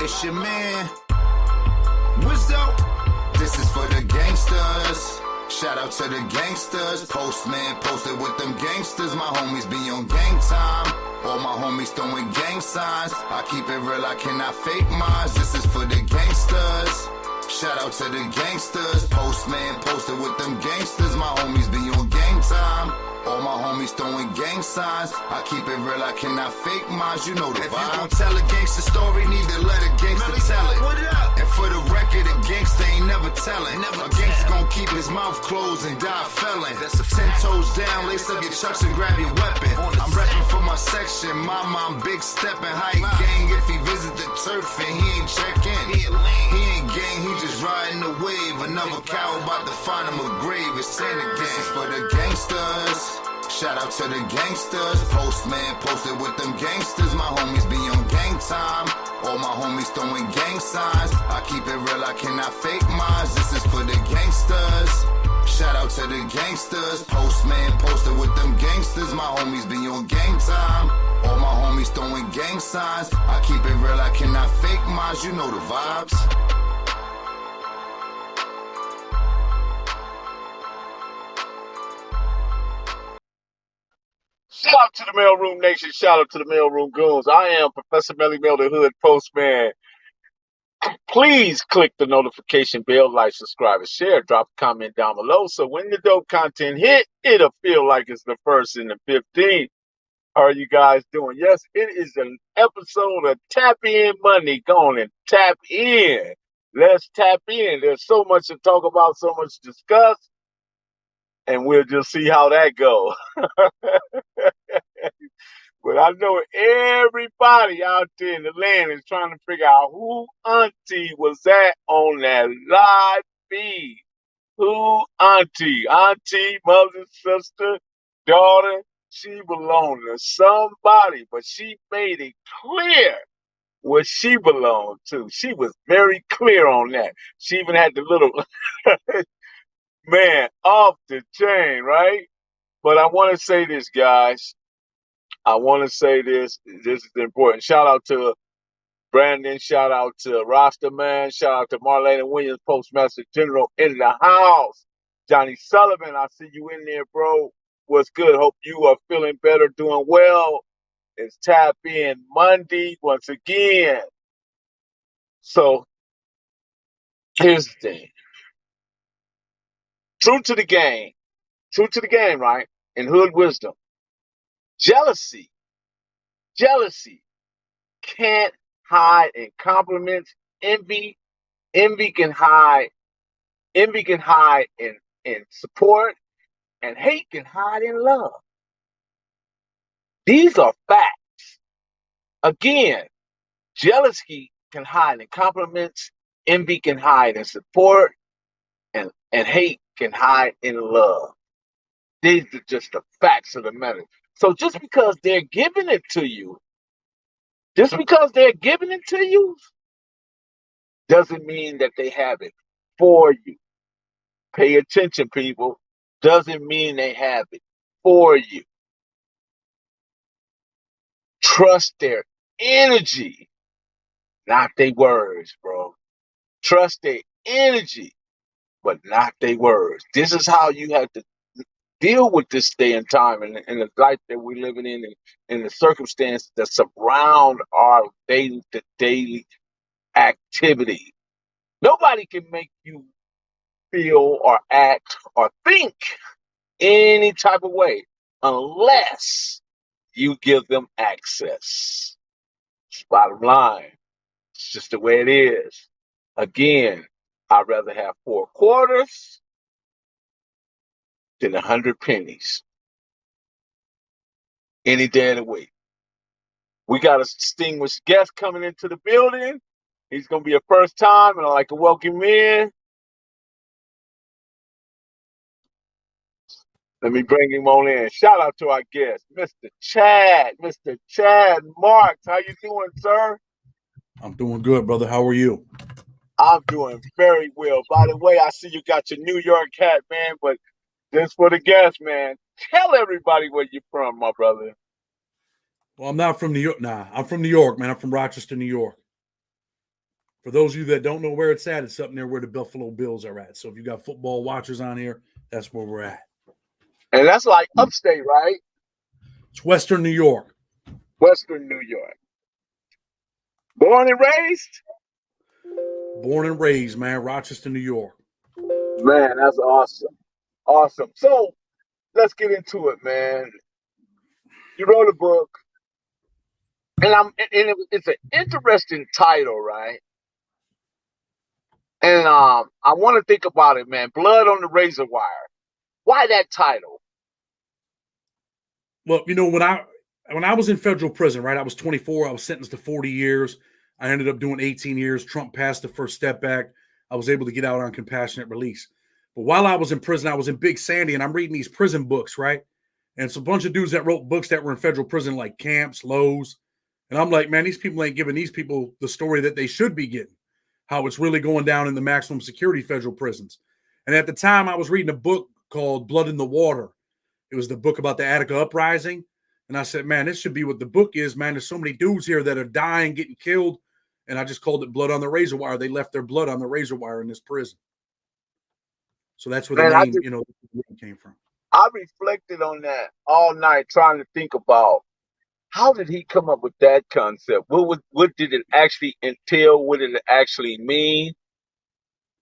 It's your man. What's up? This is for the gangsters. Shout out to the gangsters. Postman posted with them gangsters. My homies be on gang time. All my homies throwing gang signs. I keep it real, I cannot fake mines. This is for the gangsters. Shout out to the gangsters. Postman posted with them gangsters. My homies be on gang time. All my homies throwing gang signs. I keep it real, I cannot fake mines. You know the vibe. If you gon' tell a gangster story, need to let a gangster tell it. And for the record, a gangster ain't never telling. A gangster gon' keep his mouth closed and die felon. 10 toes down, lace up your chucks and grab your weapon. I'm reppin' for my section. My mom big steppin'. Hype gang if he visit the turf and he ain't check in. He ain't gang, he just riding the wave. Another cow about to find him a grave. It's Santa gang. This is for the gangsters. Shout out to the gangsters. Postman posted with them gangsters. My homies be on gang time. All my homies throwing gang signs. I keep it real, I cannot fake mines. This is for the gangsters. Shout out to the gangsters. Postman posted with them gangsters. My homies be on gang time. All my homies throwing gang signs. I keep it real, I cannot fake mines. You know the vibes. Shout out to the Mailroom Nation. Shout out to the Mailroom Goons. I am Professor Melly Mel, the Hood Postman. Please click the notification bell, like, subscribe, and share. Drop a comment down below so when the dope content hit, it'll feel like it's the 1st and the 15th. How are you guys doing? Yes, it is an episode of Tap In Money. Go on and tap in. Let's tap in. There's so much to talk about, so much to discuss, and we'll just see how that goes. But I know everybody out there in the land is trying to figure out who auntie was that on that live feed. Who auntie? Auntie, mother, sister, daughter. She belonged to somebody, but she made it clear what she belonged to. She was very clear on that. She even had the little man off the chain, right? But I want to say this, guys. I want to say this. This is important. Shout out to Brandon. Shout out to Rasta Man. Shout out to Marlena Williams, Postmaster General in the house. Johnny Sullivan, I see you in there, bro. What's good? Hope you are feeling better, doing well. It's Tap In Monday once again. So here's the thing. True to the game, right? In hood wisdom. Jealousy can't hide in compliments. Envy can hide in support, and hate can hide in love. These are facts. Again, jealousy can hide in compliments, envy can hide in support, and hate can hide in love. These are just the facts of the matter. So just because they're giving it to you, doesn't mean that they have it for you. Pay attention, people. Doesn't mean they have it for you. Trust their energy, not their words, bro. Trust their energy, but not their words. This is how you have to deal with this day and time and the life that we're living in and the circumstances that surround our daily activity. Nobody can make you feel or act or think any type of way unless you give them access. It's bottom line. It's just the way it is. Again, I'd rather have 4 quarters than 100 pennies any day of the week. We got a distinguished guest coming into the building. He's going to be a first time, and I'd like to welcome him in. Let me bring him on in. Shout out to our guest, Mr. Chad Marks. How you doing, sir? I'm doing good, brother. How are you? I'm doing very well. By the way, I see you got your New York hat, man, but just for the guests, man, tell everybody where you're from, my brother. Well, I'm not from New York. Nah, I'm from New York, man. I'm from Rochester, New York. For those of you that don't know where it's at, it's up near where the Buffalo Bills are at. So if you got football watchers on here, that's where we're at. And that's like upstate, right? It's Western New York. Western New York. Born and raised? Born and raised, man, Rochester, New York. Man, that's awesome. Awesome. So let's get into it, man. You wrote a book, and it's an interesting title, right? And I want to think about it, man. Blood on the Razor Wire. Why that title? Well, you know, when I was in federal prison, right, I was 24. I was sentenced to 40 years. I ended up doing 18 years. Trump passed the First Step Act. I was able to get out on compassionate release. But while I was in prison, I was in Big Sandy, and I'm reading these prison books, right? And it's a bunch of dudes that wrote books that were in federal prison, like Camps, Lowe's. And I'm like, man, these people ain't giving these people the story that they should be getting, how it's really going down in the maximum security federal prisons. And at the time, I was reading a book called Blood in the Water. It was the book about the Attica Uprising. And I said, man, this should be what the book is, man. There's so many dudes here that are dying, getting killed. And I just called it Blood on the Razor Wire. They left their blood on the razor wire in this prison. So that's where the name, came from. I reflected on that all night trying to think about how did he come up with that concept? What did it actually entail? What did it actually mean?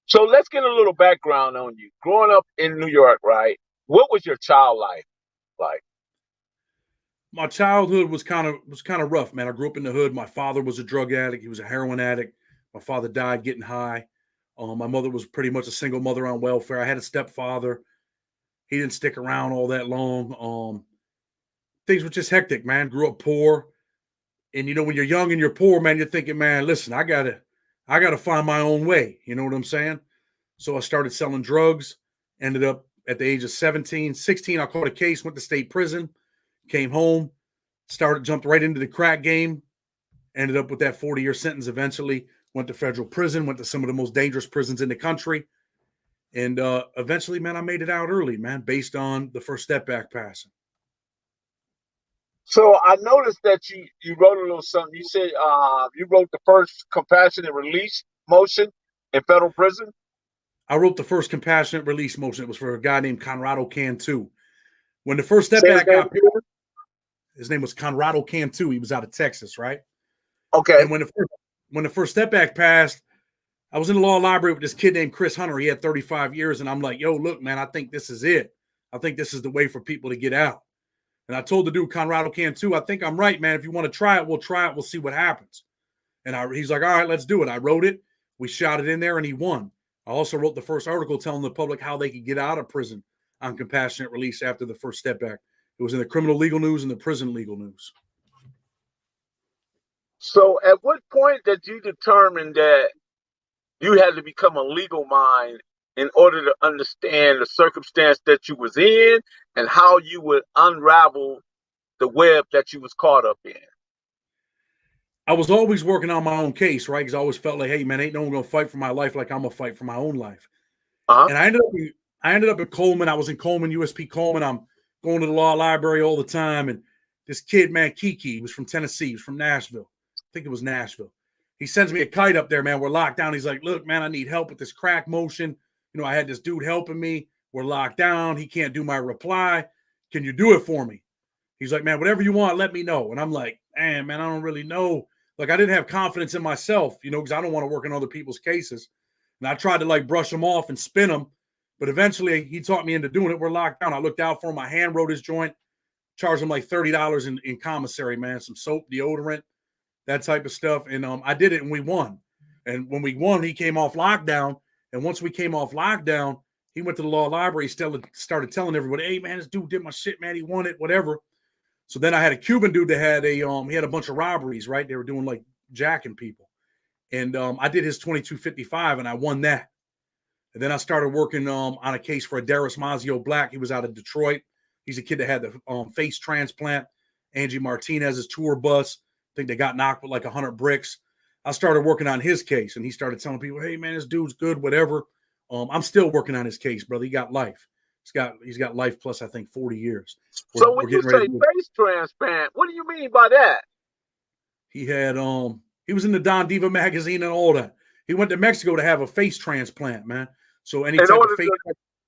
So let's get a little background on you. Growing up in New York, right? What was your child life like? My childhood was kind of rough, man. I grew up in the hood. My father was a drug addict. He was a heroin addict. My father died getting high. My mother was pretty much a single mother on welfare. I had a stepfather. He didn't stick around all that long. Things were just hectic, man. Grew up poor. And, you know, when you're young and you're poor, man, you're thinking, man, listen, I gotta find my own way. You know what I'm saying? So I started selling drugs, ended up at the age of 17, 16, I caught a case, went to state prison, came home, jumped right into the crack game, ended up with that 40-year sentence eventually, went to federal prison, went to some of the most dangerous prisons in the country. And eventually, man, I made it out early, man, based on the First Step Back passing. So I noticed that you wrote a little something. You said you wrote the first compassionate release motion in federal prison. I wrote the first compassionate release motion. It was for a guy named Conrado Cantu. When the First Step Back got passed, his name was Conrado Cantu. He was out of Texas, right? Okay. And when the First Step Back passed, I was in the law library with this kid named Chris Hunter. He had 35 years, and I'm like, yo, look, man, I think this is it. I think this is the way for people to get out. And I told the dude, Conrado Cantu, I think I'm right, man. If you want to try it, we'll try it. We'll see what happens. And he's like, all right, let's do it. I wrote it. We shot it in there, and he won. I also wrote the first article telling the public how they could get out of prison on compassionate release after the First Step Back. It was in the criminal legal news and the prison legal news. So at what point did you determine that you had to become a legal mind in order to understand the circumstance that you was in and how you would unravel the web that you was caught up in? I was always working on my own case, right? Because I always felt like, hey, man, ain't no one going to fight for my life like I'm going to fight for my own life. And I ended up at Coleman. I was in Coleman, USP Coleman. I'm going to the law library all the time. And this kid, man, Kiki, he was from Tennessee. He was from Nashville. I think it was Nashville. He sends me a kite up there, man. We're locked down. He's like, look, man, I need help with this crack motion. You know, I had this dude helping me. We're locked down. He can't do my reply. Can you do it for me? He's like, man, whatever you want, let me know. And I'm like, man, I don't really know. Like, I didn't have confidence in myself, you know, because I don't want to work in other people's cases. And I tried to, like, brush him off and spin him. But eventually, he taught me into doing it. We're locked down. I looked out for him. I hand wrote his joint, charged him like $30 in commissary, man, some soap, deodorant, that type of stuff. And I did it, and we won. And when we won, he came off lockdown. And once we came off lockdown, he went to the law library. He started telling everybody, hey, man, this dude did my shit, man. He won it, whatever. So then I had a Cuban dude that had he had a bunch of robberies, right? They were doing like jacking people. And I did his 2255 and I won that. And then I started working on a case for Adaris Mazio Black. He was out of Detroit. He's a kid that had the face transplant. Angie Martinez's tour bus. I think they got knocked with like 100 bricks. I started working on his case and he started telling people, hey, man, this dude's good, whatever. I'm still working on his case, brother. He got life. He's got life plus, I think, 40 years. So when you say face transplant, what do you mean by that? He had he was in the Don Diva magazine and all that. He went to Mexico to have a face transplant, man. So any type of face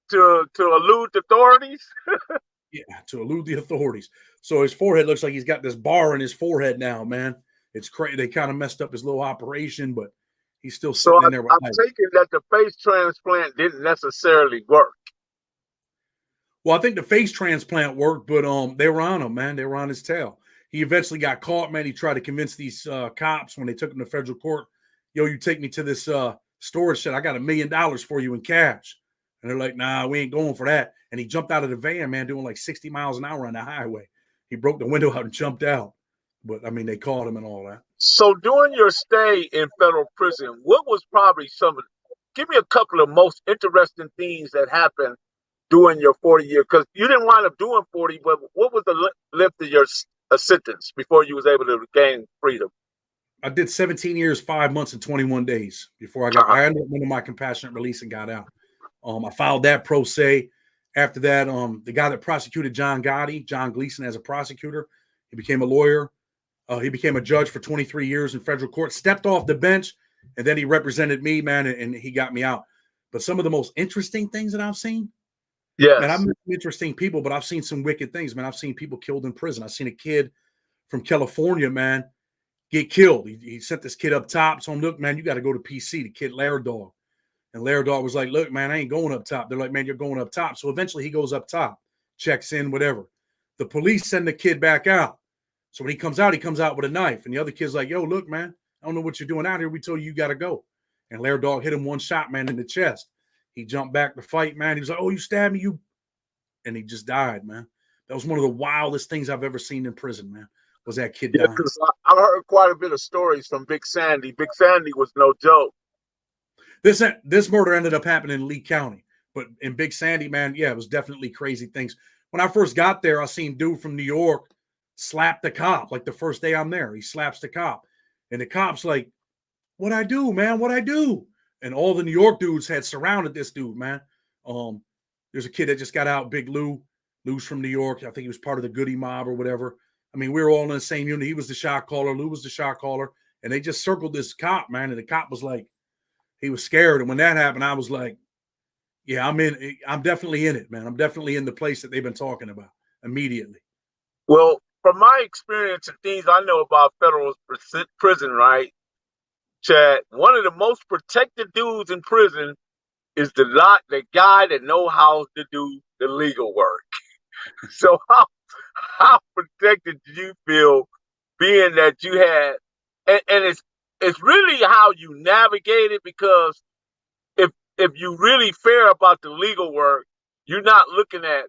to elude the authorities. Yeah, to elude the authorities. So his forehead looks like he's got this bar in his forehead now, man. It's crazy. They kind of messed up his little operation, but he's still sitting in there. I'm taking that the face transplant didn't necessarily work. Well, I think the face transplant worked, but they were on him, man. They were on his tail. He eventually got caught, man. He tried to convince these cops when they took him to federal court, yo, you take me to this storage shed. I got $1 million for you in cash. And they're like, nah, we ain't going for that. And he jumped out of the van, man, doing like 60 miles an hour on the highway. He broke the window out and jumped out. But, I mean, they caught him and all that. So during your stay in federal prison, what was probably give me a couple of most interesting things that happened during your 40 years? Because you didn't wind up doing 40, but what was the length of your sentence before you was able to gain freedom? I did 17 years, 5 months, and 21 days before I ended up winning my compassionate release and got out. I filed that pro se. After that, the guy that prosecuted John Gleason as a prosecutor, he became a lawyer. He became a judge for 23 years in federal court, stepped off the bench, and then he represented me, man, and he got me out. But some of the most interesting things that I've seen, man, I've met interesting people, but I've seen some wicked things, man. I've seen people killed in prison. I've seen a kid from California, man, get killed. He sent this kid up top. So I'm look, man, you got to go to PC, the kid Laerdog. And Laerdog was like, look, man, I ain't going up top. They're like, man, you're going up top. So eventually he goes up top, checks in, whatever. The police send the kid back out. So when he comes out with a knife. And the other kid's like, yo, look, man, I don't know what you're doing out here. We told you got to go. And Laerdog hit him one shot, man, in the chest. He jumped back to fight, man. He was like, oh, you stabbed me, you. And he just died, man. That was one of the wildest things I've ever seen in prison, man, was that kid dying. Because I've heard quite a bit of stories from Big Sandy. Big Sandy was no joke. This murder ended up happening in Lee County. But in Big Sandy, man, yeah, it was definitely crazy things. When I first got there, I seen dude from New York slap the cop. Like the first day I'm there, he slaps the cop. And the cop's like, what'd I do, man? What'd I do? And all the New York dudes had surrounded this dude, man. There's a kid that just got out, Big Lou. Lou's from New York. I think he was part of the Goody mob or whatever. I mean, we were all in the same unit. He was the shot caller. Lou was the shot caller. And they just circled this cop, man. And the cop was like, he was scared. And when that happened, I was like, yeah, I'm definitely in it, man. I'm definitely in the place that they've been talking about immediately. Well, from my experience and things I know about federal prison, right, Chad, one of the most protected dudes in prison is the guy that know how to do the legal work. So how protected do you feel being that you had, and it's really how you navigate it, because if you really fair about the legal work, you're not looking at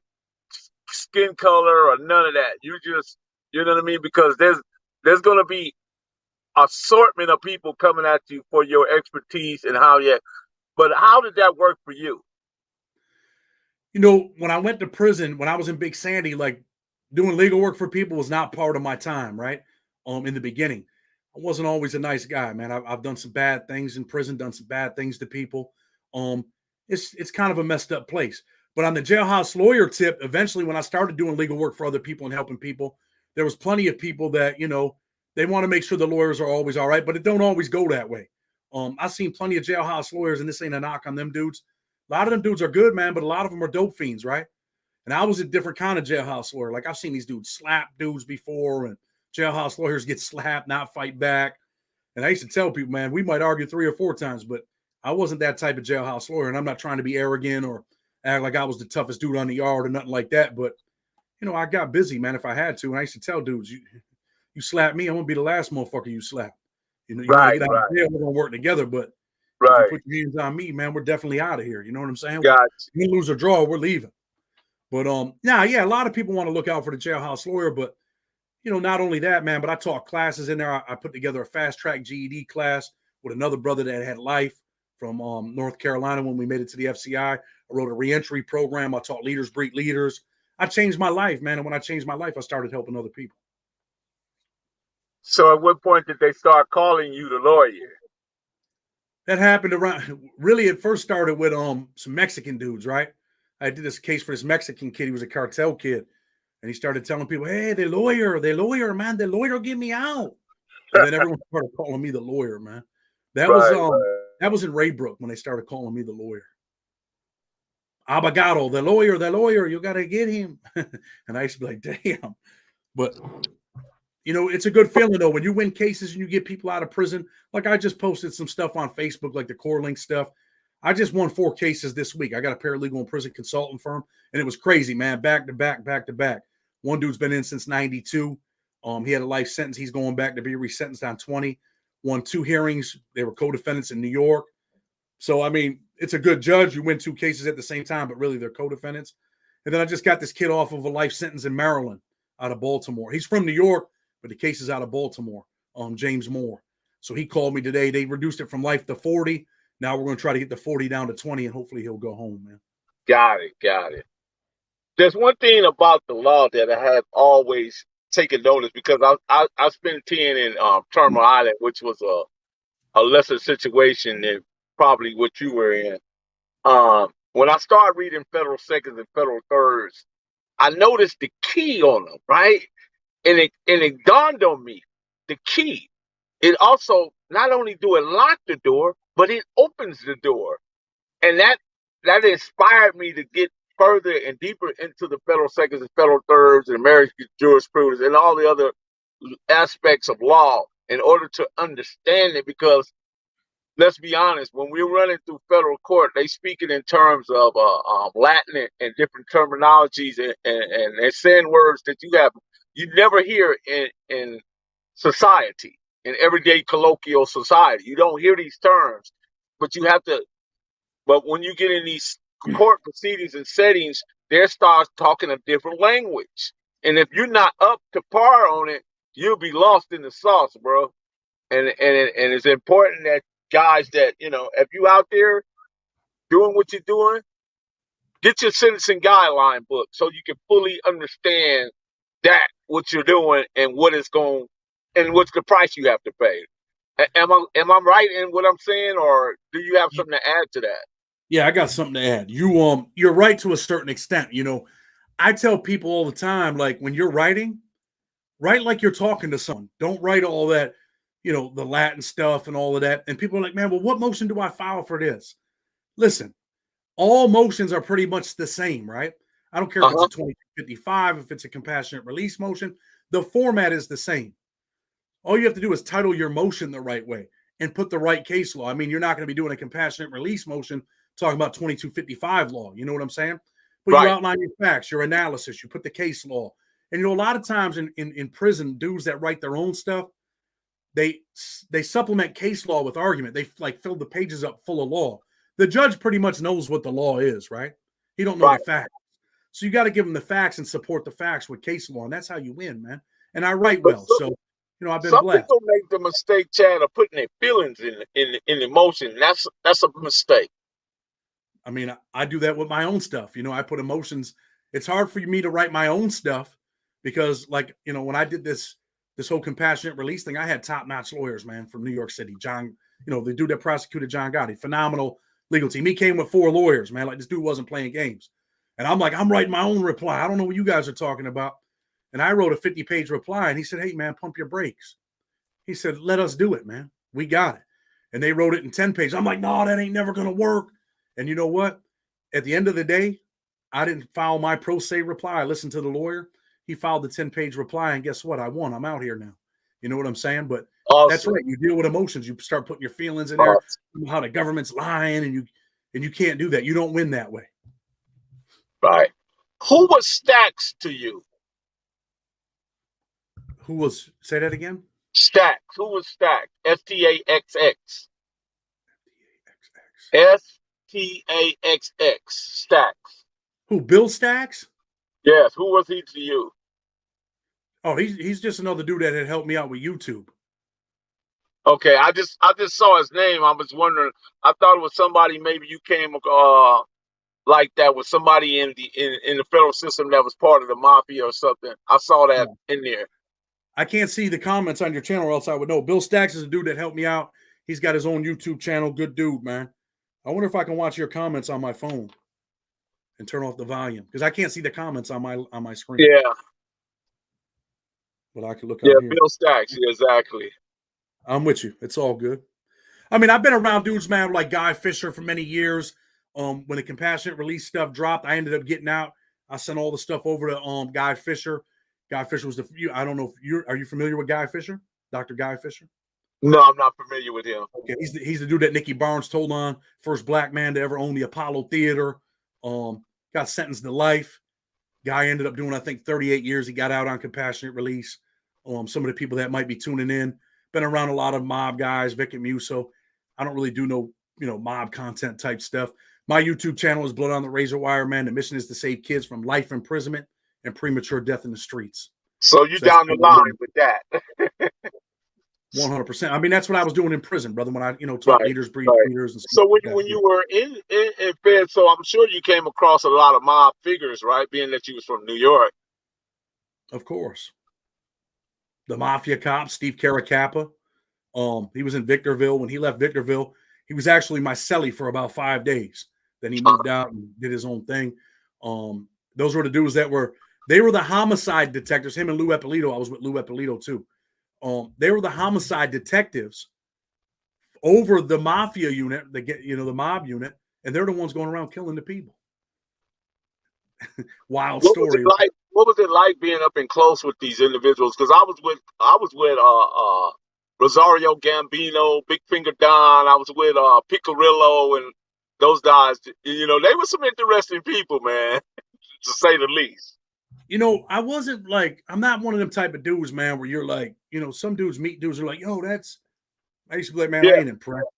skin color or none of that. You just, you know what I mean? Because there's going to be assortment of people coming at you for your expertise and but how did that work for you? You know, when I went to prison, when I was in Big Sandy, like doing legal work for people was not part of my time, right? In the beginning, I wasn't always a nice guy, man. I've done some bad things in prison, done some bad things to people. It's kind of a messed up place. But on the jailhouse lawyer tip, eventually when I started doing legal work for other people and helping people, there was plenty of people that, you know, they want to make sure the lawyers are always all right, but it don't always go that way. I've seen plenty of jailhouse lawyers, and this ain't a knock on them dudes. A lot of them dudes are good, man, but a lot of them are dope fiends, right? And I was a different kind of jailhouse lawyer. Like I've seen these dudes slap dudes before, and jailhouse lawyers get slapped, not fight back. And I used to tell people, man, we might argue 3 or 4 times, but I wasn't that type of jailhouse lawyer. And I'm not trying to be arrogant or act like I was the toughest dude on the yard or nothing like that. But, you know, I got busy, man, if I had to. And I used to tell dudes, you slap me, I'm going to be the last motherfucker you slap. You know, right, get out of jail, we're going to work together. But if you put your hands on me, man, we're definitely out of here. You know what I'm saying? Gotcha. We lose or draw, we're leaving. But, yeah, a lot of people want to look out for the jailhouse lawyer. But, you know, not only that, man, but I taught classes in there. I put together a fast-track GED class with another brother that had life from North Carolina when we made it to the FCI. I wrote a reentry program. I taught leaders breed leaders. I changed my life, man. And when I changed my life, I started helping other people. So at what point did they start calling you the lawyer? That happened really it first started with some Mexican dudes, right? I did this case for this Mexican kid. He was a cartel kid. And he started telling people, hey, the lawyer, man, the lawyer get me out. And then everyone started calling me the lawyer, man. That That was in Raybrook when they started calling me the lawyer. Abogado, the lawyer, you got to get him. And I used to be like, damn. But, you know, it's a good feeling, though, when you win cases and you get people out of prison. Like I just posted some stuff on Facebook, like the CoreLink stuff. I just won 4 cases this week. I got a paralegal and prison consultant firm, and it was crazy, man. Back to back, back to back. One dude's been in since 92. He had a life sentence. He's going back to be resentenced on 20. Won 2 hearings. They were co-defendants in New York. So, I mean, it's a good judge. You win 2 cases at the same time, but really they're co-defendants. And then I just got this kid off of a life sentence in Maryland out of Baltimore. He's from New York, but the case is out of Baltimore, James Moore. So he called me today. They reduced it from life to 40. Now we're going to try to get the 40 down to 20, and hopefully he'll go home, man. Got it. There's one thing about the law that I have always taken notice, because I spent 10 in Terminal Island, which was a lesser situation than probably what you were in. When I started reading federal seconds and federal thirds, I noticed the key on them, right? And it dawned on me, the key. It also not only do it lock the door, but it opens the door. And that inspired me to get further and deeper into the federal seconds and federal thirds and marriage jurisprudence and all the other aspects of law in order to understand it. Because let's be honest, when we're running through federal court, they speak it in terms of Latin and different terminologies, and they're saying words that you never hear in society, in everyday colloquial society. You don't hear these terms, but you have to. But when you get in these court proceedings and settings, they start talking a different language, and if you're not up to par on it, you'll be lost in the sauce, bro. And it's important that guys that, you know, if you out there doing what you're doing, get your sentencing guideline book so you can fully understand that what you're doing and what's the price you have to pay. Am I right in what I'm saying, or do you have something to add to that? Yeah, I got something to add. You're right to a certain extent. You know, I tell people all the time, like when you're writing, write like you're talking to someone. Don't write all that, you know, the Latin stuff and all of that. And people are like, man, well, what motion do I file for this? Listen, all motions are pretty much the same, right? I don't care if it's a 2255, if it's a compassionate release motion, the format is the same. All you have to do is title your motion the right way and put the right case law. I mean, you're not going to be doing a compassionate release motion talking about 2255 law. You know what I'm saying? But right. You outline your facts, your analysis, you put the case law. And, you know, a lot of times in prison, dudes that write their own stuff, they supplement case law with argument. They like fill the pages up full of law. The judge pretty much knows what the law is, right? He don't know the facts. So you got to give him the facts and support the facts with case law. And that's how you win, man. And I write well. So, you know, I've been blessed. Some people make the mistake, Chad, of putting their feelings in emotion. That's a mistake. I mean, I do that with my own stuff. You know, I put emotions. It's hard for me to write my own stuff because, like, you know, when I did this whole compassionate release thing, I had top-notch lawyers, man, from New York City. John, you know, the dude that prosecuted John Gotti, phenomenal legal team. He came with 4 lawyers, man. Like, this dude wasn't playing games. And I'm like, I'm writing my own reply. I don't know what you guys are talking about. And I wrote a 50-page reply, and he said, hey, man, pump your brakes. He said, let us do it, man. We got it. And they wrote it in 10 pages. I'm like, no, that ain't never going to work. And you know what? At the end of the day, I didn't file my pro se reply. I listened to the lawyer. He filed the 10-page reply, and guess what? I won. I'm out here now. You know what I'm saying? But That's right. You deal with emotions. You start putting your feelings in there. How the government's lying, and you can't do that. You don't win that way. Right. Who was Stacks to you? Who was? Say that again. Stacks. Who was Stacks? Staxx. Staxx. Stacks. Who? Bill Stacks? Yes. Who was he to you? Oh, he's just another dude that had helped me out with YouTube. Okay, I just saw his name. I was wondering. I thought it was somebody. Maybe you came like that with somebody in the federal system that was part of the mafia or something. I saw that in there. I can't see the comments on your channel, or else I would know. Bill Stacks is a dude that helped me out. He's got his own YouTube channel. Good dude, man. I wonder if I can watch your comments on my phone and turn off the volume because I can't see the comments on my screen. Yeah. But I can look. Yeah, Bill Stacks. Yeah, exactly. I'm with you. It's all good. I mean, I've been around dudes, man, like Guy Fisher for many years. When the compassionate release stuff dropped, I ended up getting out. I sent all the stuff over to Guy Fisher. Guy Fisher was I don't know if are you familiar with Guy Fisher? Dr. Guy Fisher? No, I'm not familiar with him. Okay, he's the dude that Nicky Barnes told on, first black man to ever own the Apollo Theater. Got sentenced to life. Guy ended up doing, I think, 38 years. He got out on compassionate release. Some of the people that might be tuning in, been around a lot of mob guys, Vic and Muso. I don't really do no, mob content type stuff. My YouTube channel is Blood on the Razor Wire, man. The mission is to save kids from life imprisonment and premature death in the streets. So you down the line with that. 100%. I mean, that's what I was doing in prison, brother, when I, taught Right, leaders, breed right. leaders. And So stuff like when that. you were in Fed, so I'm sure you came across a lot of mob figures, right? Being that you was from New York. Of course. The mafia cop, Steve Caracappa. He was in Victorville. When he left Victorville, he was actually my cellie for about 5 days. Then he moved out and did his own thing. Those were the dudes that were the homicide detectives. Him and Lou Eppolito. I was with Lou Eppolito too. They were the homicide detectives over the mafia unit, the mob unit, and they're the ones going around killing the people. Wild story. What was it like being up and close with these individuals? Because I was with Rosario Gambino, Big Finger Don. I was with Picarillo and those guys. They were some interesting people, man, to say the least. I wasn't I'm not one of them type of dudes, man, where you're like, some dudes meet dudes are like, yo, I used to be like, man, I ain't impressed.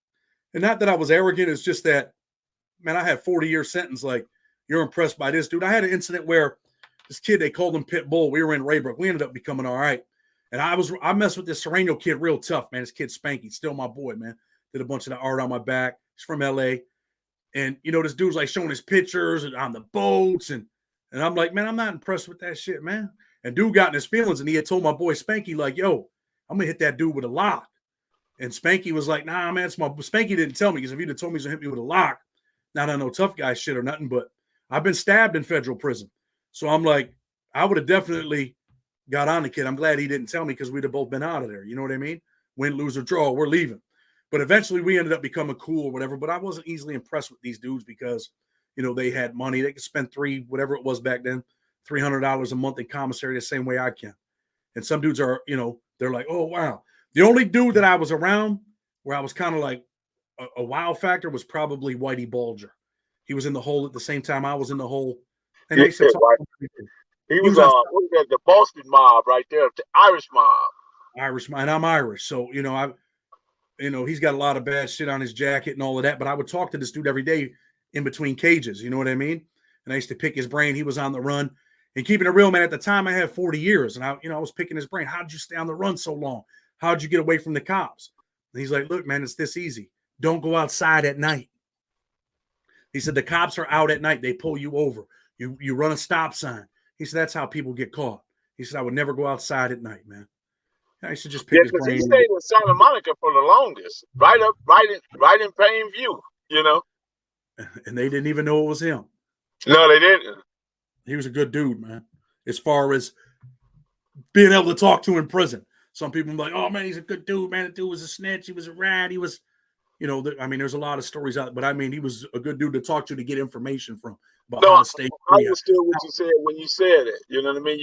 And not that I was arrogant. It's just that, man, I had 40-year sentence. Like, you're impressed by this dude. I had an incident where this kid, they called him Pitbull. We were in Raybrook. We ended up becoming all right. And I messed with this Sereno kid real tough, man. This kid Spanky, still my boy, man. Did a bunch of the art on my back. He's from LA. And, this dude's like showing his pictures and on the boats. And I'm like, man, I'm not impressed with that shit, man. And dude got in his feelings, and he had told my boy Spanky, like, yo, I'm going to hit that dude with a lock. And Spanky was like, nah, man, Spanky didn't tell me, because if he'd have told me he's going to hit me with a lock, not on no tough guy shit or nothing, but I've been stabbed in federal prison. So I'm like, I would have definitely got on the kid. I'm glad he didn't tell me, because we'd have both been out of there. You know what I mean? Win, lose, or draw, we're leaving. But eventually we ended up becoming cool or whatever. But I wasn't easily impressed with these dudes because, they had money. They could spend whatever it was back then, $300 a month in commissary the same way I can. And some dudes are, they're like, oh, wow. The only dude that I was around where I was kind of like a wow factor was probably Whitey Bulger. He was in the hole at the same time I was in the hole. And they said, he was the Boston mob right there, the Irish mob. Irish mob, and I'm Irish. So, he's got a lot of bad shit on his jacket and all of that. But I would talk to this dude every day in between cages. You know what I mean? And I used to pick his brain. He was on the run. And keeping it real, man, at the time I had 40 years. And I was picking his brain. How'd you stay on the run so long? How'd you get away from the cops? And he's like, look, man, it's this easy. Don't go outside at night. He said, the cops are out at night. They pull you over. You run a stop sign. He said, that's how people get caught. He said, I would never go outside at night, man. I used to just pick his brain. He stayed in Santa Monica for the longest, right in Plain View, And they didn't even know it was him. No, they didn't. He was a good dude, man. As far as being able to talk to in prison. Some people are like, oh, man, he's a good dude, man. The dude was a snitch. He was a rat. He was, there's a lot of stories out. But, he was a good dude to talk to get information from. I understood what you said when you said it. You know what I mean?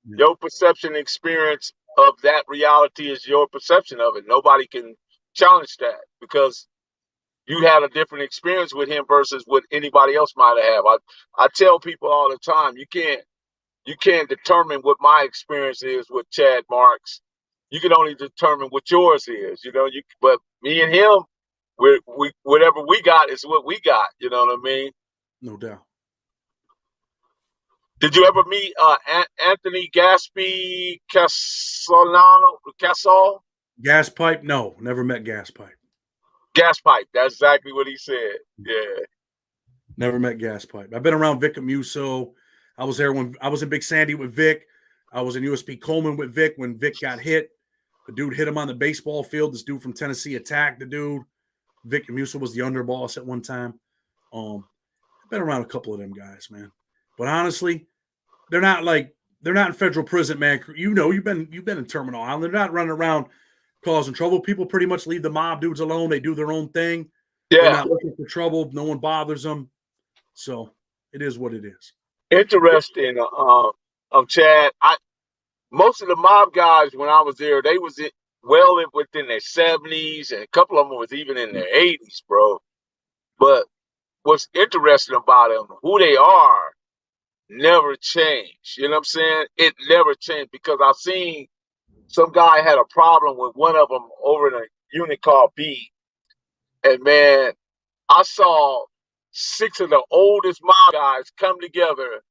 Your perception experience of that reality is your perception of it. Nobody can challenge that because you had a different experience with him versus what anybody else might have. I tell people all the time, you can't determine what my experience is with Chad Marks. You can only determine what yours is, but me and him, we whatever we got is what we got. You know what I mean? No doubt. Did you ever meet Anthony Gaspi Casal? Gas Pipe? No, never met Gas Pipe. Gas Pipe. That's exactly what he said. Yeah. Never met Gas Pipe. I've been around Vic Amuso. I was there when I was in Big Sandy with Vic. I was in USP Coleman with Vic when Vic got hit. The dude hit him on the baseball field. This dude from Tennessee attacked the dude. Vic Amuso was the underboss at one time. I've been around a couple of them guys, man. But honestly, they're not in federal prison, man. You've been in Terminal Island. They're not running around causing trouble. People pretty much leave the mob dudes alone. They do their own thing. Yeah. They're not looking for trouble. No one bothers them. So it is what it is. Interesting, Chad. Most of the mob guys when I was there, they was within their 70s, and a couple of them was even in their 80s, bro. But what's interesting about them, who they are, never changed. You know what I'm saying? It never changed, because I've seen some guy had a problem with one of them over in a unit called B, and man, I saw 6 of the oldest mob guys come together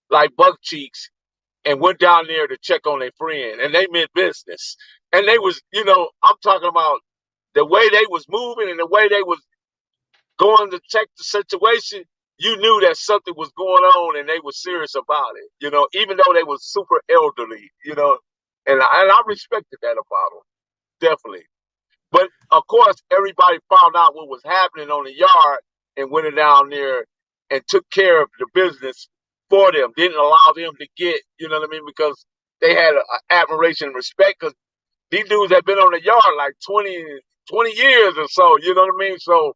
like buck cheeks and went down there to check on their friend, and they meant business. And they was, I'm talking about the way they was moving and the way they was going to check the situation. You knew that something was going on, and they were serious about it, even though they was super elderly, and I respected that about them, definitely. But of course, everybody found out what was happening on the yard and went down there and took care of the business for them. Didn't allow them to get, you know what I mean? Because they had admiration and respect, because these dudes had been on the yard like 20 years or so, you know what I mean? So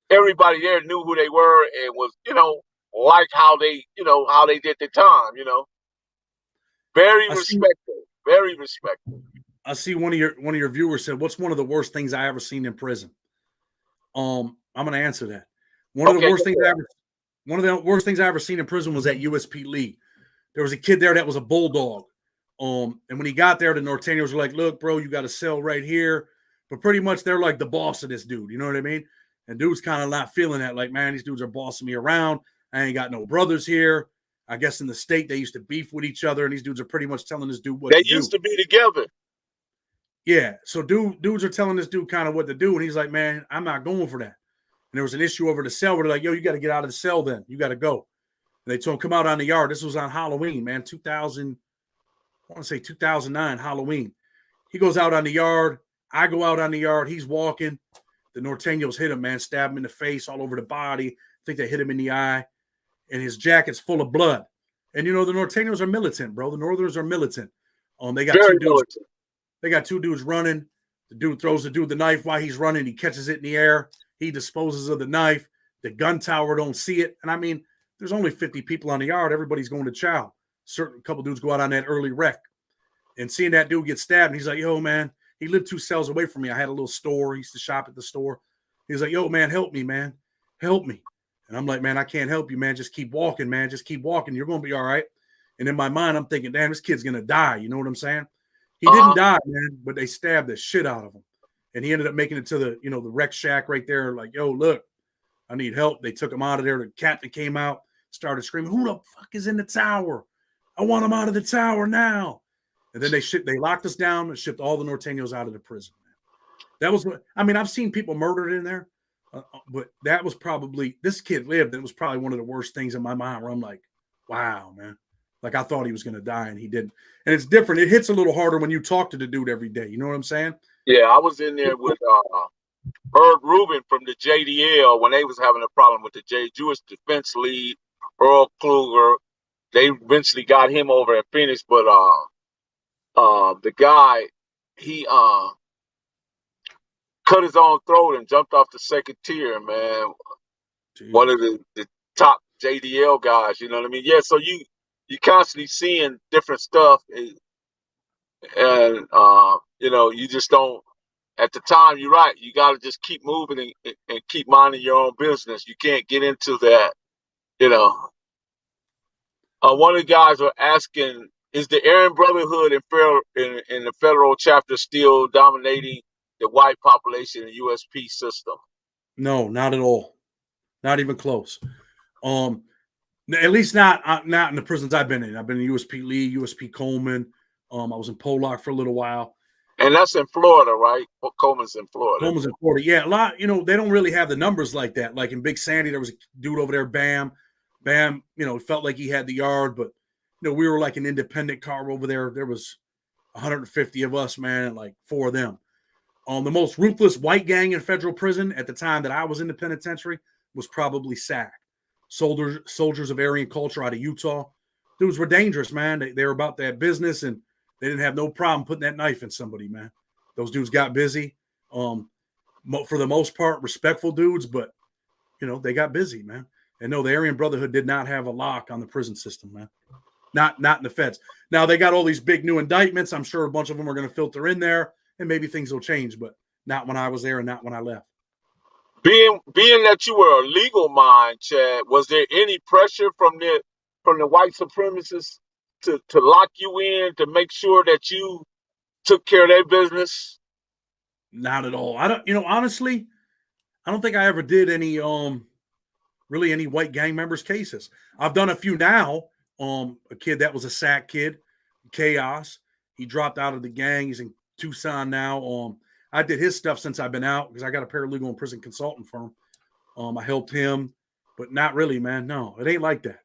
everybody there knew who they were and was, like how they did their time, Very respectful, very respectful. I see one of your viewers said, "What's one of the worst things I ever seen in prison?" I'm going to answer that. One of the worst things I ever seen in prison was at USP Lee. There was a kid there that was a bulldog. And when he got there, the Norteños were like, "Look, bro, you got a cell right here." But pretty much they're like the boss of this dude. You know what I mean? And dude's kind of not feeling that. Like, man, these dudes are bossing me around. I ain't got no brothers here. I guess in the state they used to beef with each other, and these dudes are pretty much telling this dude what to do. They used to be together. Yeah, so dudes are telling this dude kind of what to do, and he's like, "Man, I'm not going for that." And there was an issue over the cell where they're like, "Yo, you got to get out of the cell then. You got to go." And they told him, "Come out on the yard." This was on Halloween, man, 2000, I want to say 2009, Halloween. He goes out on the yard. I go out on the yard. He's walking. The Norteños hit him, man, stab him in the face, all over the body. I think they hit him in the eye. And his jacket's full of blood. And, the Norteños are militant, bro. The Northerners are militant. They got Very two dudes. militant. They got 2 dudes running. The dude throws the dude the knife while he's running. He catches it in the air. He disposes of the knife. The gun tower don't see it. And I mean, there's only 50 people on the yard. Everybody's going to chow. Certain couple dudes go out on that early wreck. And seeing that dude get stabbed, and he's like, "Yo, man," he lived 2 cells away from me. I had a little store. He used to shop at the store. He's like, "Yo, man, help me, man. Help me." And I'm like, "Man, I can't help you, man. Just keep walking, man. Just keep walking. You're going to be all right." And in my mind, I'm thinking, damn, this kid's going to die. You know what I'm saying? He didn't die, man, but they stabbed the shit out of him. And he ended up making it to the, the wreck shack right there. Like, "Yo, look, I need help." They took him out of there. The captain came out, started screaming, "Who the fuck is in the tower? I want him out of the tower now." And then they locked us down and shipped all the Norteños out of the prison. That was, I've seen people murdered in there, but that was probably, this kid lived. It was probably one of the worst things in my mind where I'm like, wow, man. Like, I thought he was going to die, and he didn't. And it's different. It hits a little harder when you talk to the dude every day. You know what I'm saying? Yeah, I was in there with Herb Rubin from the JDL when they was having a problem with the Jewish defense lead, Earl Kluger. They eventually got him over at Phoenix, but the guy, he cut his own throat and jumped off the second tier, man. Jeez. One of the top JDL guys, you know what I mean? Yeah, so you constantly seeing different stuff, and you just don't, at the time, you're right, you got to just keep moving and keep minding your own business. You can't get into that, one of the guys were asking, is the Aryan Brotherhood in the federal chapter still dominating the white population in the USP system? No, not at all. Not even close. At least not in the prisons I've been in. I've been in USP Lee, USP Coleman. I was in Pollock for a little while. And that's in Florida, right? Coleman's in Florida. Coleman's in Florida. Yeah, a lot, they don't really have the numbers like that. Like in Big Sandy, there was a dude over there, Bam, felt like he had the yard, but we were like an independent car over there. There was 150 of us, man, and like 4 of them. The most ruthless white gang in federal prison at the time that I was in the penitentiary was probably SAC. Soldiers of Aryan culture out of Utah. Dudes were dangerous, man. They were about that business, and they didn't have no problem putting that knife in somebody, man. Those dudes got busy. For the most part, respectful dudes, but they got busy, man. And no, the Aryan Brotherhood did not have a lock on the prison system, man. Not in the feds. Now they got all these big new indictments. I'm sure a bunch of them are going to filter in there, and maybe things will change, but not when I was there and not when I left. Being that you were a legal mind, Chad, was there any pressure from the white supremacists to lock you in, to make sure that you took care of their business? Not at all. I don't, honestly, I don't think I ever did any really any white gang members cases. I've done a few now. A kid that was a SAC kid, Chaos. He dropped out of the gang. He's in Tucson now. I did his stuff since I've been out because I got a paralegal and prison consultant firm. I helped him, but not really, man. No, it ain't like that.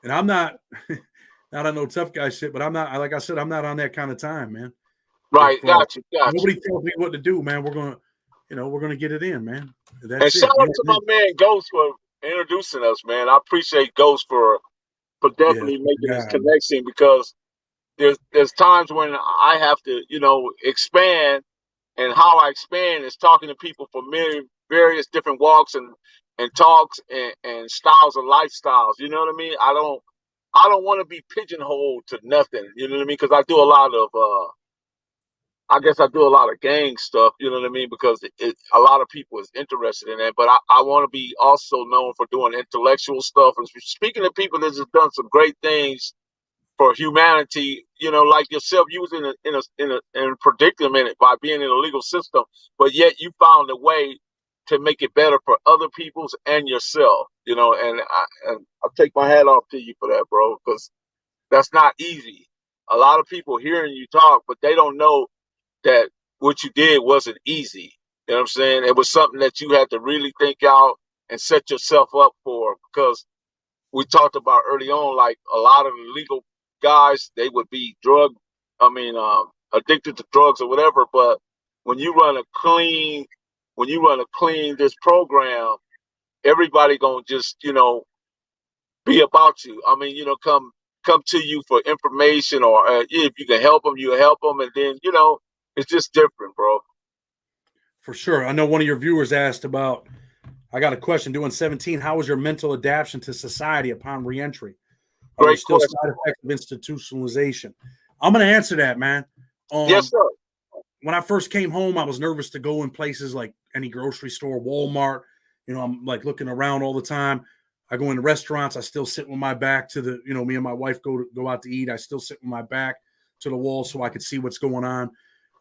And I'm not, not on no tough guy shit, but I'm not, like I said, I'm not on that kind of time, man. Right, gotcha. Nobody tells me what to do, man. We're gonna get it in, man. That's and shout out to my man Ghost for introducing us, man. I appreciate Ghost for definitely making this connection, because there's times when I have to, expand, and how I expand is talking to people from many various different walks and talks and styles of lifestyles. You know what I mean? I don't want to be pigeonholed to nothing. You know what I mean? Because I do a lot of I guess I do a lot of gang stuff, you know what I mean? Because a lot of people is interested in that. But I want to be also known for doing intellectual stuff. And speaking of people that have done some great things for humanity, like yourself, you was in a predicament by being in a legal system, but yet you found a way to make it better for other people's and yourself, and I take my hat off to you for that, bro, because that's not easy. A lot of people hearing you talk, but they don't know that what you did wasn't easy. You know what I'm saying? It was something that you had to really think out and set yourself up for, because we talked about early on, like a lot of the legal guys, they would be addicted to drugs or whatever. But when you run a clean this program, everybody gonna just, be about you. Come to you for information, or if you can help them, you help them. And then, it's just different, bro. For sure. I know one of your viewers asked about, I got a question, doing 17, how was your mental adaptation to society upon reentry? Are there still side effects of institutionalization? I'm going to answer that, man. Yes, sir. When I first came home, I was nervous to go in places like any grocery store, Walmart. I'm like looking around all the time. I go into restaurants. I still sit with my back to the, me and my wife go out to eat. I still sit with my back to the wall so I could see what's going on.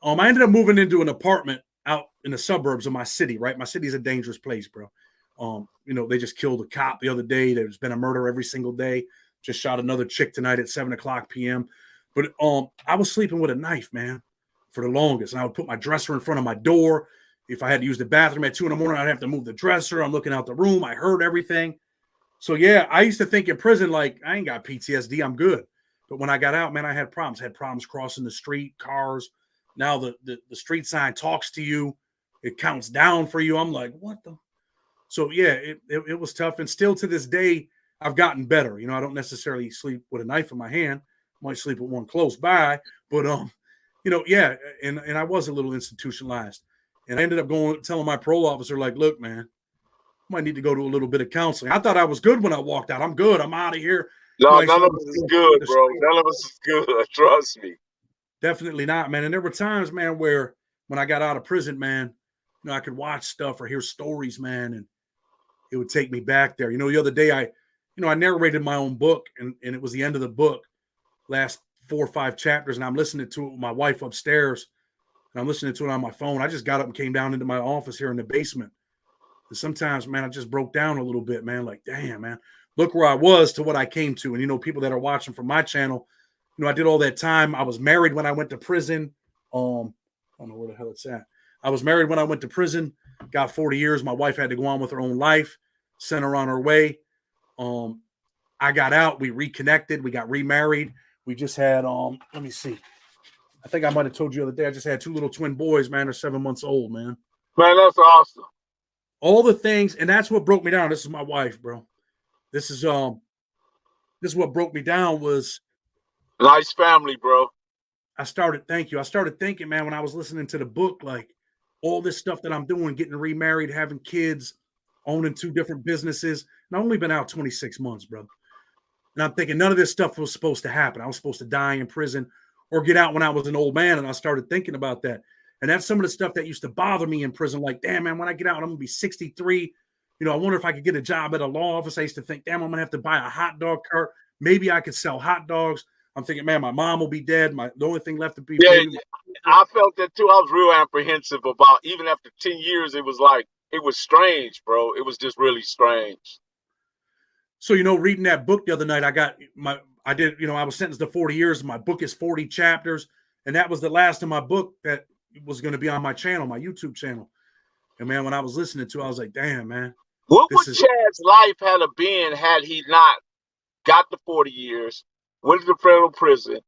I ended up moving into an apartment out in the suburbs of my city, right? My city's a dangerous place, bro. They just killed a cop the other day. There's been a murder every single day. Just shot another chick tonight at 7:00 p.m. But I was sleeping with a knife, man, for the longest. And I would put my dresser in front of my door. If I had to use the bathroom at 2 a.m, I'd have to move the dresser. I'm looking out the room. I heard everything. So, yeah, I used to think in prison, like, I ain't got PTSD. I'm good. But when I got out, man, I had problems. I had problems crossing the street, cars. Now the street sign talks to you. It counts down for you. I'm like, what the? So, yeah, it was tough. And still to this day, I've gotten better. I don't necessarily sleep with a knife in my hand. I might sleep with one close by. But, yeah, and I was a little institutionalized. And I ended up telling my parole officer, like, look, man, I might need to go to a little bit of counseling. I thought I was good when I walked out. I'm good. I'm out of here. No, none of us is good, bro. None of us is good. Trust me. Definitely not, man. And there were times, man, where when I got out of prison, man, I could watch stuff or hear stories, man, and it would take me back there. The other day I narrated my own book, and it was the end of the book, last 4 or 5 chapters, and I'm listening to it with my wife upstairs, and I'm listening to it on my phone. I just got up and came down into my office here in the basement. And sometimes, man, I just broke down a little bit, man, like, damn, man, look where I was to what I came to. And, people that are watching from my channel, I did all that time. I was married when I went to prison. I don't know where the hell it's at. I was married when I went to prison, got 40 years. My wife had to go on with her own life, sent her on her way. I got out. We reconnected. We got remarried. We just had, let me see. I think I might have told you the other day, I just had 2 little twin boys, man. They're 7 months old, man. Man, that's awesome. All the things, and that's what broke me down. This is my wife, bro. This is what broke me down was, nice family, bro. thank you. I started thinking, man, when I was listening to the book, like all this stuff that I'm doing, getting remarried, having kids, owning 2 different businesses. And I've only been out 26 months, bro. And I'm thinking none of this stuff was supposed to happen. I was supposed to die in prison or get out when I was an old man. And I started thinking about that. And that's some of the stuff that used to bother me in prison. Like, damn, man, when I get out, I'm going to be 63. You know, I wonder if I could get a job at a law office. I used to think, damn, I'm going to have to buy a hot dog cart. Maybe I could sell hot dogs. I'm thinking, man, my mom will be dead. The only thing left to be. Yeah, I felt that too. I was real apprehensive about, even after 10 years, it was like, it was strange, bro. It was just really strange. So, you know, reading that book the other night, I was sentenced to 40 years. My book is 40 chapters. And that was the last of my book that was going to be on my channel, my YouTube channel. And man, when I was listening to it, I was like, damn, man. What would Chad's life have been had he not got the 40 years, went to the federal prison,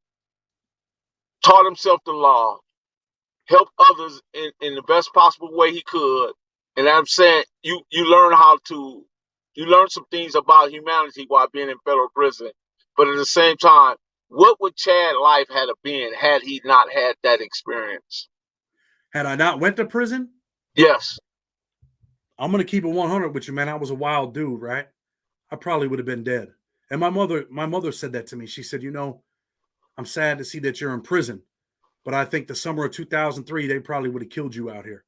taught himself the law, helped others in the best possible way he could? And I'm saying you learn some things about humanity while being in federal prison. But at the same time, what would Chad's life have been had he not had that experience? Had I not went to prison? Yes. I'm going to keep it 100 with you, man. I was a wild dude, right? I probably would have been dead. And my mother said that to me. She said, you know, I'm sad to see that you're in prison, but I think the summer of 2003, they probably would have killed you out here.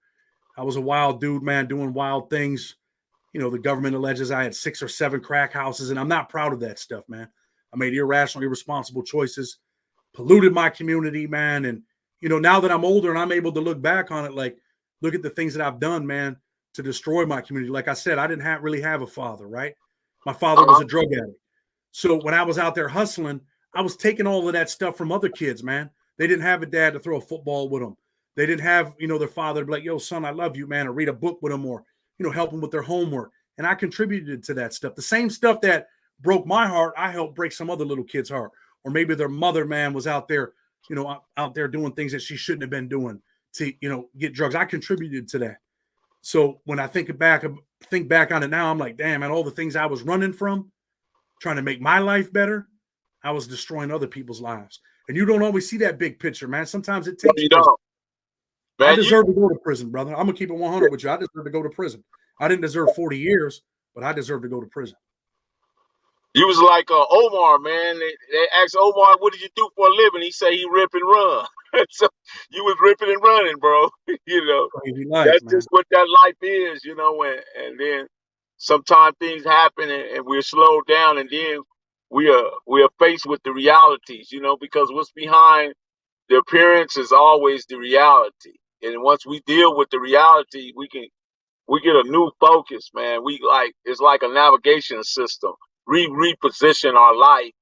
I was a wild dude, man, doing wild things. You know, the government alleges I had 6 or 7 crack houses, and I'm not proud of that stuff, man. I made irrational, irresponsible choices, polluted my community, man. And, you know, now that I'm older and I'm able to look back on it, like, look at the things that I've done, man, to destroy my community. Like I said, I didn't really have a father, right? My father was a drug addict. So when I was out there hustling, I was taking all of that stuff from other kids, man. They didn't have a dad to throw a football with them. They didn't have, you know, their father to be like, yo, son, I love you, man, or read a book with them, or, you know, help them with their homework. And I contributed to that stuff. The same stuff that broke my heart, I helped break some other little kid's heart. Or maybe their mother, man, was out there, you know, out there doing things that she shouldn't have been doing to, you know, get drugs. I contributed to that. So when I think back on it now, I'm like, damn, man, all the things I was running from, trying to make my life better, I was destroying other people's lives. And you don't always see that big picture, man. Sometimes it takes prison. Man, I deserve to go to prison, brother. I'm going to keep it 100 with you. I deserve to go to prison. I didn't deserve 40 years, but I deserve to go to prison. You was like Omar, man. They asked Omar, what did you do for a living? He said he rip and run. So you was ripping and running, bro. You know, that's man. Just what that life is, you know. And then sometimes things happen and we're slowed down, and then we are faced with the realities, you know, because what's behind the appearance is always the reality. And once we deal with the reality, we get a new focus, man. It's like a navigation system. Reposition our life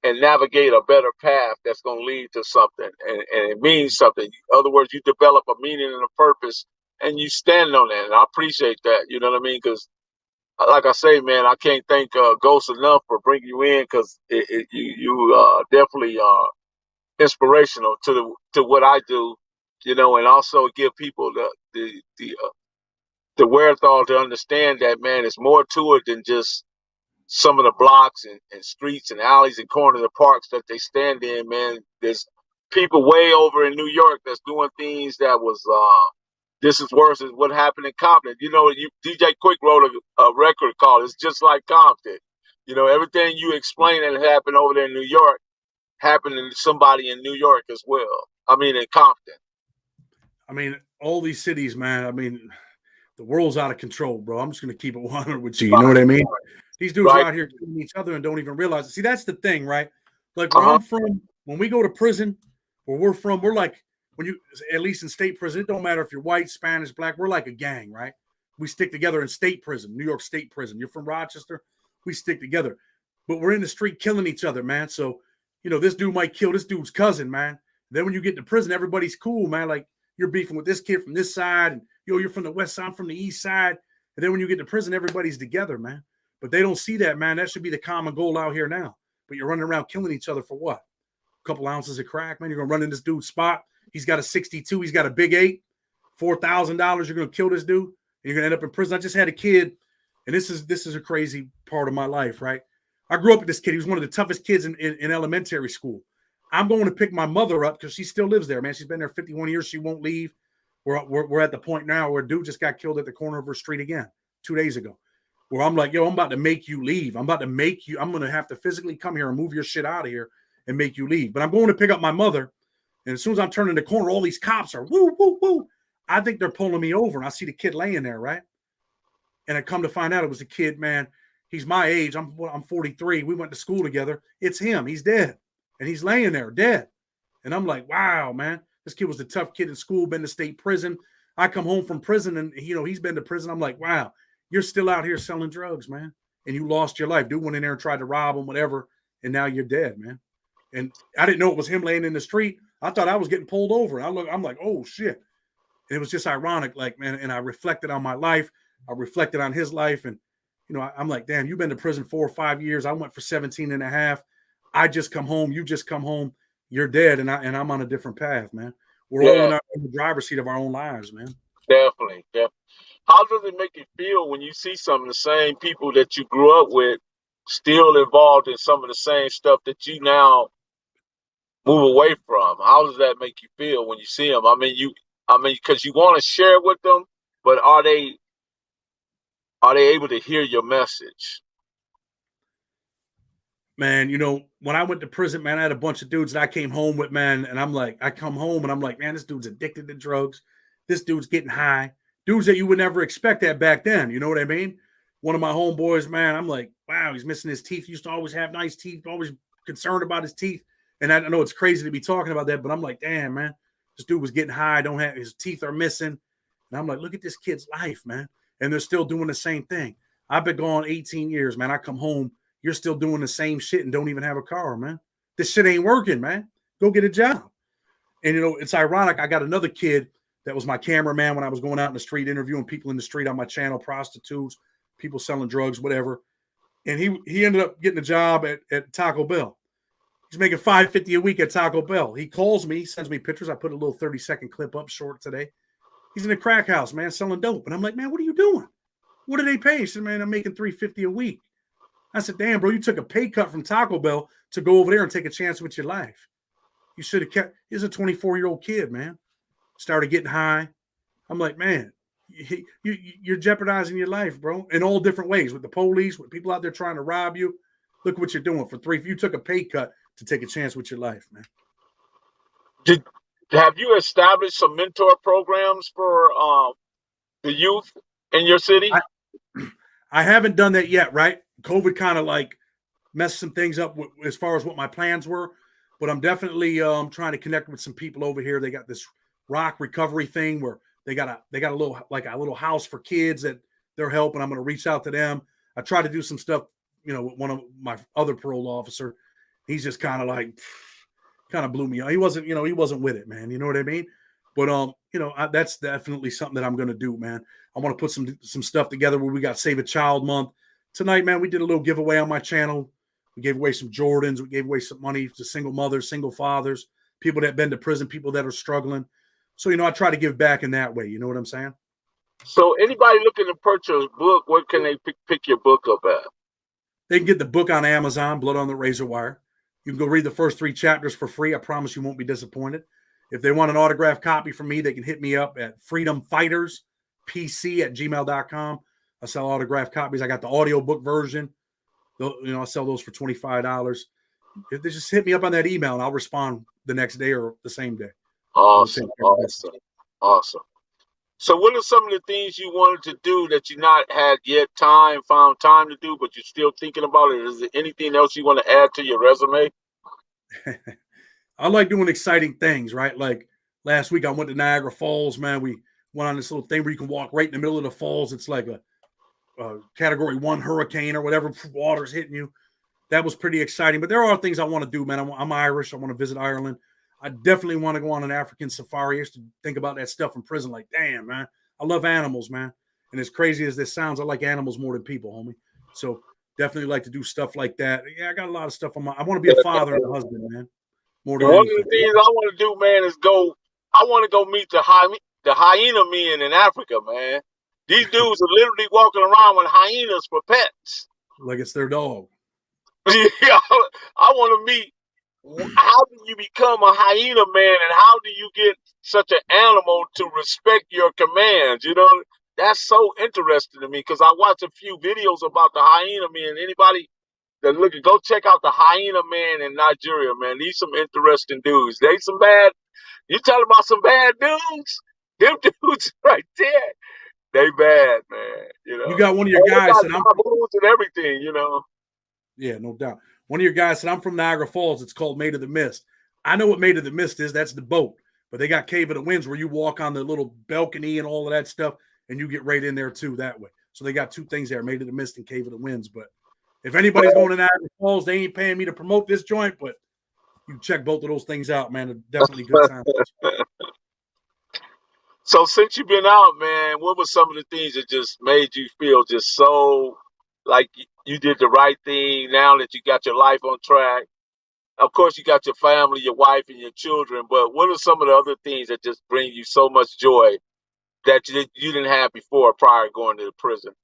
and navigate a better path that's going to lead to something, and it means something. In other words, you develop a meaning and a purpose, and you stand on that. And I appreciate that. You know what I mean? Because, like I say, man, I can't thank Ghost enough for bringing you in, because you definitely inspirational to what I do. You know, and also give people the wherewithal to understand that, man, it's more to it than just some of the blocks and streets and alleys and corners of parks that they stand in, man. There's people way over in New York that's doing things that was this is worse than what happened in Compton. You know, DJ Quick wrote a record called "It's Just Like Compton." You know, everything you explain that happened over there in New York happened to somebody in New York as well. I mean, in Compton. I mean, all these cities, man. I mean, the world's out of control, bro. I'm just going to keep it 100 with you. You know what I mean? These dudes are out here killing each other and don't even realize it. See, that's the thing, right? Like where I'm from, when we go to prison, where we're from, we're like, when you, at least in state prison, it don't matter if you're white, Spanish, black, we're like a gang, right? We stick together in state prison, New York State prison. You're from Rochester, we stick together. But we're in the street killing each other, man. So, you know, this dude might kill this dude's cousin, man. Then when you get to prison, everybody's cool, man. Like you're beefing with this kid from this side, and you're from the west side, I'm from the east side. And then when you get to prison, everybody's together, man. But they don't see that, man. That should be the common goal out here now. But you're running around killing each other for what? A couple ounces of crack, man. You're going to run in this dude's spot. He's got a 62. He's got a big 8. $4,000. You're going to kill this dude. And you're going to end up in prison. I just had a kid, and this is a crazy part of my life, right? I grew up with this kid. He was one of the toughest kids in elementary school. I'm going to pick my mother up because she still lives there, man. She's been there 51 years. She won't leave. We're at the point now where dude just got killed at the corner of her street again 2 days ago. Where I'm like, yo, I'm about to make you leave. I'm going to have to physically come here and move your shit out of here and make you leave. But I'm going to pick up my mother. And as soon as I'm turning the corner, all these cops are woo, woo, woo. I think they're pulling me over. And I see the kid laying there, right? And I come to find out it was a kid, man. He's my age. I'm 43. We went to school together. It's him. He's dead. And he's laying there dead. And I'm like, wow, man. This kid was a tough kid in school, been to state prison. I come home from prison and, he's been to prison. I'm like, wow, you're still out here selling drugs, man. And you lost your life. Dude went in there and tried to rob him, whatever. And now you're dead, man. And I didn't know it was him laying in the street. I thought I was getting pulled over. I'm like, oh, shit. And it was just ironic, like, man. And I reflected on my life. I reflected on his life. And, I'm like, damn, you've been to prison 4 or 5 years. I went for 17 and a half. I just come home. You just come home. You're dead. And I'm on a different path, man. We're all in the driver's seat of our own lives, man. Definitely. How does it make you feel when you see some of the same people that you grew up with still involved in some of the same stuff that you now move away from? How does that make you feel when you see them? I mean, because you want to share with them, but are they able to hear your message? Man, when I went to prison, man, I had a bunch of dudes that I came home with, man. And I come home and I'm like, man, this dude's addicted to drugs. This dude's getting high. Dudes that you would never expect that back then. You know what I mean? One of my homeboys, man, I'm like, wow, he's missing his teeth. He used to always have nice teeth, always concerned about his teeth. And I know it's crazy to be talking about that, but I'm like, damn, man, this dude was getting high. His teeth are missing. And I'm like, look at this kid's life, man. And they're still doing the same thing. I've been gone 18 years, man. I come home. You're still doing the same shit and don't even have a car, man. This shit ain't working, man. Go get a job. And, it's ironic. I got another kid that was my cameraman when I was going out in the street interviewing people in the street on my channel, prostitutes, people selling drugs, whatever. And he ended up getting a job at Taco Bell. He's making $5.50 a week at Taco Bell. He calls me, sends me pictures. I put a little 30-second clip up short today. He's in a crack house, man, selling dope. And I'm like, man, what are you doing? What do they pay? He said, man, I'm making $3.50 a week. I said, damn, bro, you took a pay cut from Taco Bell to go over there and take a chance with your life. You should have kept. He's a 24-year-old kid, man. Started getting high. I'm like, man, you're jeopardizing your life, bro, in all different ways, with the police, with people out there trying to rob you. Look what you're doing for $3. You took a pay cut to take a chance with your life, man. Have you established some mentor programs for the youth in your city? I haven't done that yet, right? COVID kind of like messed some things up as far as what my plans were, but I'm definitely trying to connect with some people over here. They got this rock recovery thing where they got a little house for kids that they're helping. I'm going to reach out to them. I tried to do some stuff, with one of my other parole officer. He's just kind of blew me out. He wasn't with it, man. You know what I mean? But that's definitely something that I'm going to do, man. I want to put some stuff together where we got Save a Child Month. Tonight, man, we did a little giveaway on my channel. We gave away some Jordans. We gave away some money to single mothers, single fathers, people that have been to prison, people that are struggling. So, I try to give back in that way. You know what I'm saying? So anybody looking to purchase a book, what can they pick your book up at? They can get the book on Amazon, Blood on the Razor Wire. You can go read the first 3 chapters for free. I promise you won't be disappointed. If they want an autographed copy from me, they can hit me up at freedomfighterspc@gmail.com. I sell autographed copies. I got the audiobook version. I sell those for $25. If they just hit me up on that email, and I'll respond the next day or the same day. Awesome. So what are some of the things you wanted to do that you not had yet found time to do, but you're still thinking about it? Is there anything else you want to add to your resume? I like doing exciting things, right? Like last week I went to Niagara Falls, man. We went on this little thing where you can walk right in the middle of the falls. It's like a category 1 hurricane or whatever, water's hitting you. That was pretty exciting. But there are things I want to do, man. I'm Irish. I want to visit Ireland. I definitely want to go on an African safari. I used to think about that stuff in prison. Like, damn, man, I love animals, man. And as crazy as this sounds, I like animals more than people, homie. So definitely like to do stuff like that. Yeah, I got a lot of stuff on I want to be a father and a husband, man. More than One anything. of the things I want to do, man, is I want to go meet the hyena men in Africa, man. These dudes are literally walking around with hyenas for pets. Like it's their dog. Yeah, I want to meet how do you become a hyena man, and how do you get such an animal to respect your commands? You know, that's so interesting to me because I watch a few videos about the hyena man. Anybody that look, go check out the hyena man in Nigeria, man. These some interesting dudes. They some bad. You talking about some bad dudes? Them dudes right there, they bad, man. You know, You got one of your and they guys got that I'm baboons and everything. You know. Yeah, no doubt. One of your guys said, I'm from Niagara Falls. It's called Maid of the Mist. I know what Maid of the Mist is. That's the boat. But they got Cave of the Winds where you walk on the little balcony and all of that stuff, and you get right in there too that way. So they got two things there, Maid of the Mist and Cave of the Winds. But if anybody's going to Niagara Falls, they ain't paying me to promote this joint, but you check both of those things out, man. They're definitely good time. So since you've been out, man, what were some of the things that just made you feel just so like you did the right thing now that you got your life on track? Of course, you got your family, your wife, and your children, but what are some of the other things that just bring you so much joy that you didn't have before prior to going to the prison?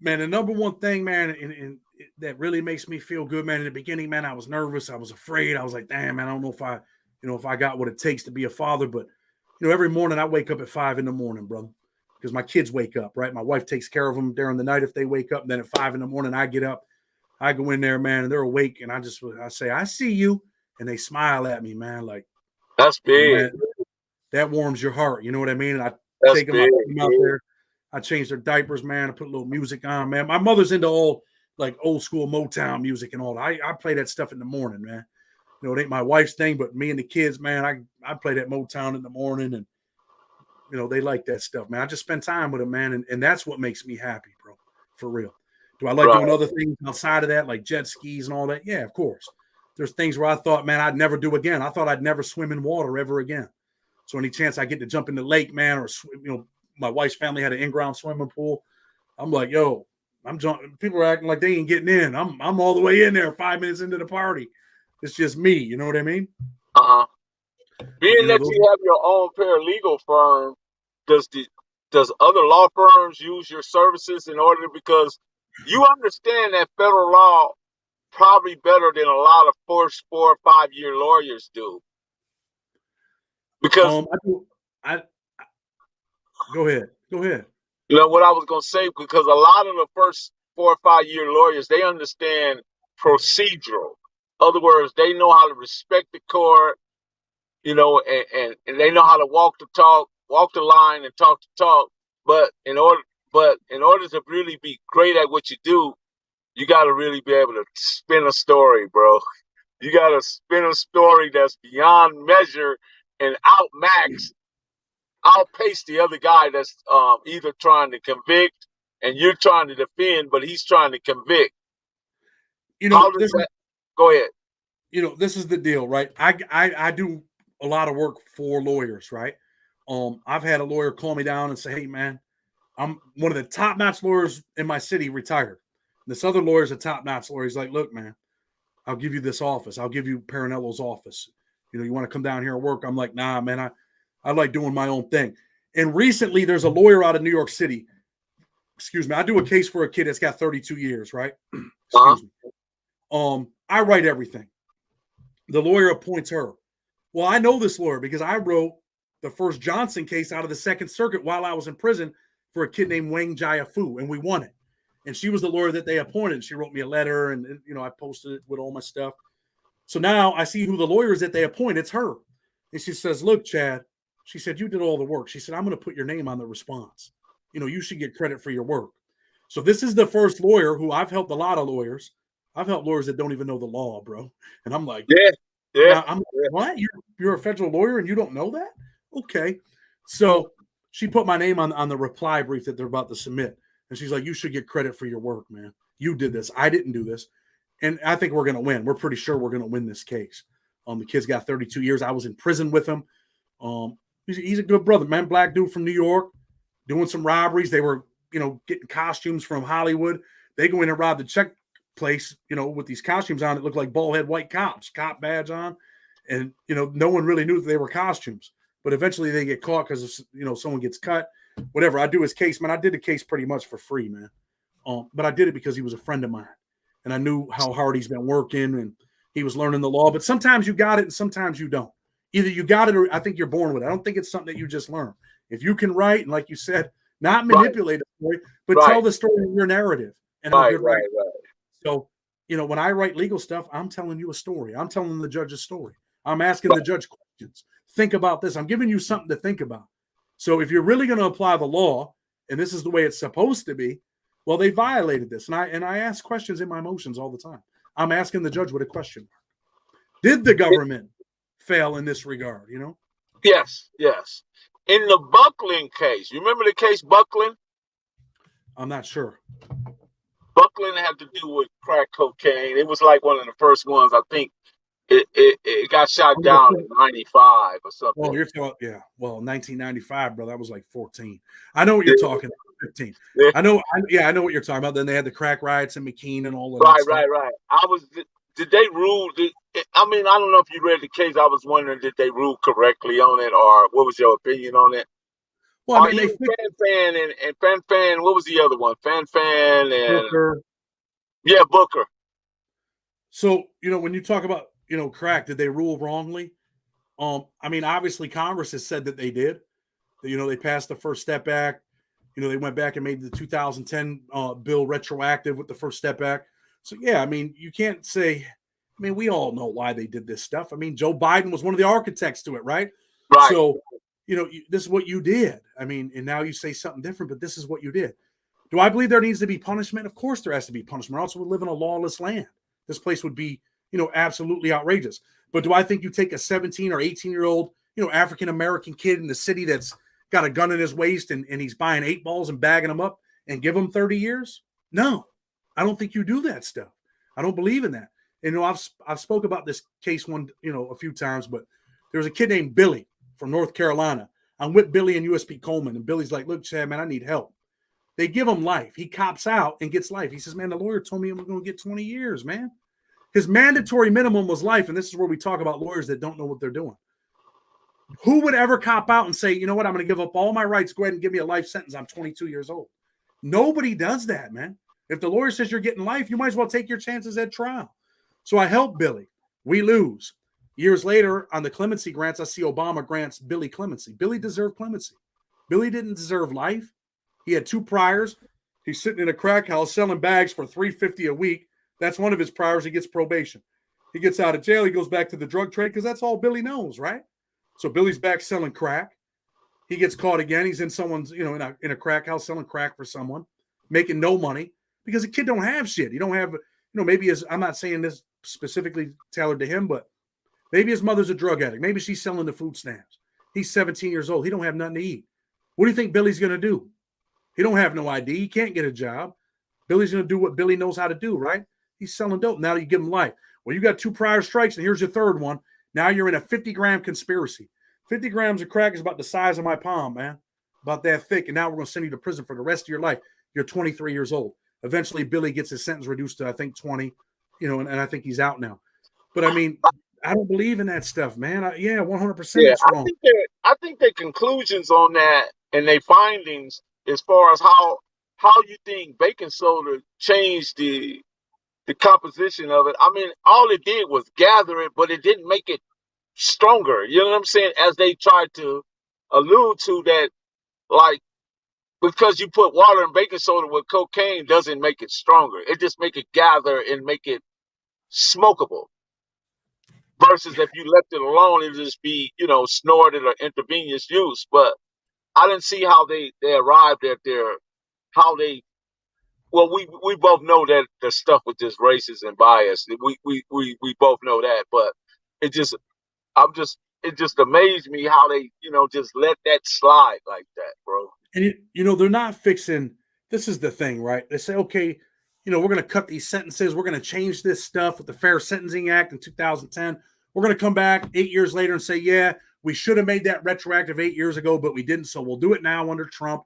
Man, the number one thing, man, and that really makes me feel good, man. In the beginning, man, I was nervous. I was afraid. I was like, damn, man, I don't know if I got what it takes to be a father. But, every morning I wake up at 5 a.m, brother, because my kids wake up, right? My wife takes care of them during the night if they wake up. And then at 5 a.m, I get up. I go in there, man, and they're awake. And I say, I see you. And they smile at me, man. Like, that's big. Man, that warms your heart. You know what I mean? And I that's take them out there. I change their diapers, man. I put a little music on, man. My mother's into all like old school Motown music and all that. I play that stuff in the morning, man. It ain't my wife's thing, but me and the kids, man, I play that Motown in the morning, and they like that stuff, man. I just spend time with them, man, and that's what makes me happy, bro. For real. Do I like doing other things outside of that, like jet skis and all that? Yeah, of course. There's things where I thought, man, I'd never do again. I thought I'd never swim in water ever again. So any chance I get to jump in the lake, man, or my wife's family had an in-ground swimming pool. I'm like, yo, I'm jumping. People are acting like they ain't getting in. I'm all the way in there 5 minutes into the party. It's just me. You know what I mean? Being that you have your own paralegal firm, does other law firms use your services in order because you understand that federal law probably better than a lot of 4 or 5 year lawyers do. Because Go ahead. You know what I was gonna say, because a lot of the first 4 or 5 year lawyers, they understand procedural. In other words, they know how to respect the court, and they know how to walk the talk, walk the line, and talk the talk. But in order to really be great at what you do, you got to really be able to spin a story, bro. You got to spin a story that's beyond measure and outpace the other guy that's either trying to convict and you're trying to defend, but he's trying to convict. Go ahead. This is the deal, right? I do a lot of work for lawyers, right? I've had a lawyer call me down and say, hey, man, I'm one of the top-notch lawyers in my city, retired. This other lawyer's a top-notch lawyer. He's like, look, man, I'll give you this office. I'll give you Parinello's office. You want to come down here and work? I'm like, nah, man, I like doing my own thing. And recently there's a lawyer out of New York City. Excuse me. I do a case for a kid that's got 32 years, right? Excuse me. I write everything. The lawyer appoints her. Well, I know this lawyer because I wrote the first Johnson case out of the Second Circuit while I was in prison for a kid named Wang Jiafu, and we won it. And she was the lawyer that they appointed. She wrote me a letter, and I posted it with all my stuff. So now I see who the lawyer is that they appoint. It's her. And she says, look, Chad, she said, you did all the work. She said, I'm going to put your name on the response. You should get credit for your work. So this is the first lawyer who I've helped a lot of lawyers. I've helped lawyers that don't even know the law, bro. And I'm like, yeah. I'm like, what? You're a federal lawyer and you don't know that? Okay. So she put my name on the reply brief that they're about to submit. And she's like, you should get credit for your work, man. You did this. I didn't do this. And I think we're going to win. We're pretty sure we're going to win this case. The kid's got 32 years. I was in prison with him. He's a good brother, man. Black dude from New York, doing some robberies. They were, getting costumes from Hollywood. They go in and rob the check place, with these costumes on. It looked like bald head white cops, cop badge on. And, no one really knew that they were costumes. But eventually they get caught because, someone gets cut. Whatever. I do his case, man. I did the case pretty much for free, man. But I did it because he was a friend of mine. And I knew how hard he's been working. And, He was learning the law, but sometimes you got it and sometimes you don't. Either you got it or I think you're born with it. I don't think it's something that you just learn. If you can write, and like you said, not manipulate a story, but tell the story in your narrative and in a good writer. So, when I write legal stuff, I'm telling you a story. I'm telling the judge a story. I'm asking the judge questions. Think about this. I'm giving you something to think about. So if you're really going to apply the law, and this is the way it's supposed to be, well, they violated this. And I ask questions in my motions all the time. I'm asking the judge with a question mark. Did the government fail in this regard, Yes. In the Buckland case, you remember the case Buckland? I'm not sure. Buckland had to do with crack cocaine. It was like one of the first ones. I think it got shot down in 95 or something. Well, you're talking, 1995, bro. That was like 14. I know what you're talking about. 15. Yeah. I know what you're talking about. Then they had the crack riots in McKean and all of that stuff. Right. Did they rule? I don't know if you read the case. I was wondering, did they rule correctly on it, or what was your opinion on it? Well, I mean, Fan and Fan. What was the other one? Fan and Booker. Yeah, Booker. So when you talk about crack, did they rule wrongly? Obviously Congress has said that they did. They passed the First Step Act. They went back and made the 2010 bill retroactive with the First Step Act. So yeah, you can't say. We all know why they did this stuff. Joe Biden was one of the architects to it, right? Right. So this is what you did. And now you say something different, but this is what you did. Do I believe there needs to be punishment? Of course there has to be punishment. Also, we live in a lawless land. This place would be, absolutely outrageous. But do I think you take a 17 or 18-year-old, African-American kid in the city that's got a gun in his waist and he's buying 8 balls and bagging them up and give him 30 years? No, I don't think you do that stuff. I don't believe in that. And, I've spoke about this case a few times, but there was a kid named Billy from North Carolina. I'm with Billy and USP Coleman, and Billy's like, look, Chad, man, I need help. They give him life. He cops out and gets life. He says, man, the lawyer told me I'm going to get 20 years, man. His mandatory minimum was life, and this is where we talk about lawyers that don't know what they're doing. Who would ever cop out and say, you know what, I'm going to give up all my rights, go ahead and give me a life sentence. I'm 22 years old. Nobody does that, man. If the lawyer says you're getting life, you might as well take your chances at trial. So I help Billy. We lose. Years later, on the clemency grants, I see Obama grants Billy clemency. Billy deserved clemency. Billy didn't deserve life. He had 2 priors. He's sitting in a crack house selling bags for $3.50 a week. That's one of his priors. He gets probation. He gets out of jail. He goes back to the drug trade because that's all Billy knows, right? So Billy's back selling crack. He gets caught again. He's in someone's, in a crack house selling crack for someone, making no money because the kid don't have shit. He don't have, maybe I'm not saying this specifically tailored to him, but maybe his mother's a drug addict. Maybe she's selling the food stamps. He's 17 years old. He don't have nothing to eat. What do you think Billy's going to do? He don't have no ID. He can't get a job. Billy's going to do what Billy knows how to do, right? He's selling dope. Now you give him life. Well, you got 2 prior strikes, and here's your 3rd one. Now you're in a 50-gram conspiracy. 50 grams of crack is about the size of my palm, man. About that thick. And now we're going to send you to prison for the rest of your life. You're 23 years old. Eventually, Billy gets his sentence reduced to, I think, 20, and I think he's out now. But, I don't believe in that stuff, man. 100% it's wrong. I think their conclusions on that and their findings as far as how you think baking soda changed the composition of it. All it did was gather it, but it didn't make it stronger. You know what I'm saying? As they tried to allude to that, like, because you put water and baking soda with cocaine doesn't make it stronger. It just make it gather and make it smokable. Versus if you left it alone, it'd just be, snorted or intravenous use. But I didn't see how they arrived at well, we both know that the stuff with this racist and biased. We both know that, but it just amazed me how they, just let that slide like that, bro. And they're not fixing. This is the thing, right? They say, okay, we're going to cut these sentences. We're going to change this stuff with the Fair Sentencing Act in 2010. We're going to come back 8 years later and say, yeah, we should have made that retroactive 8 years ago, but we didn't. So we'll do it now under Trump.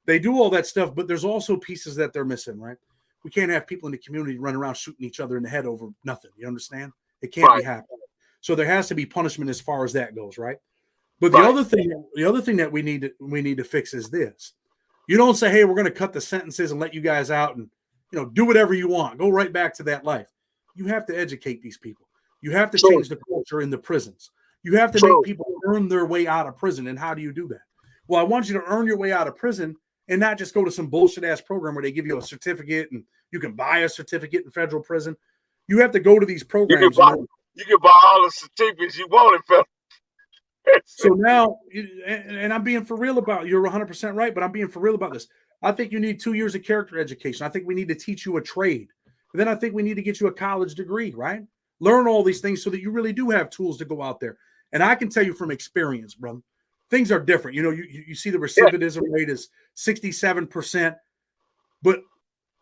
They do all that stuff, but there's also pieces that they're missing, right? We can't have people in the community running around shooting each other in the head over nothing. You understand? It can't be happening. So there has to be punishment as far as that goes, right? But the other thing that we need to fix is this. You don't say, hey, we're going to cut the sentences and let you guys out and do whatever you want. Go right back to that life. You have to educate these people. You have to True. change the culture in the prisons. You have to True. make people earn their way out of prison. And how do you do that? Well, I want you to earn your way out of prison and not just go to some bullshit ass program where they give you a certificate and you can buy a certificate in federal prison. You have to go to these programs. You can buy all the certificates you want in federal. So now, and I'm being for real about, you're 100% right, but I'm being for real about this. I think you need 2 years of character education. I think we need to teach you a trade. But then I think we need to get you a college degree, right? Learn all these things so that you really do have tools to go out there. And I can tell you from experience, bro, things are different. You see the recidivism rate is 67%. But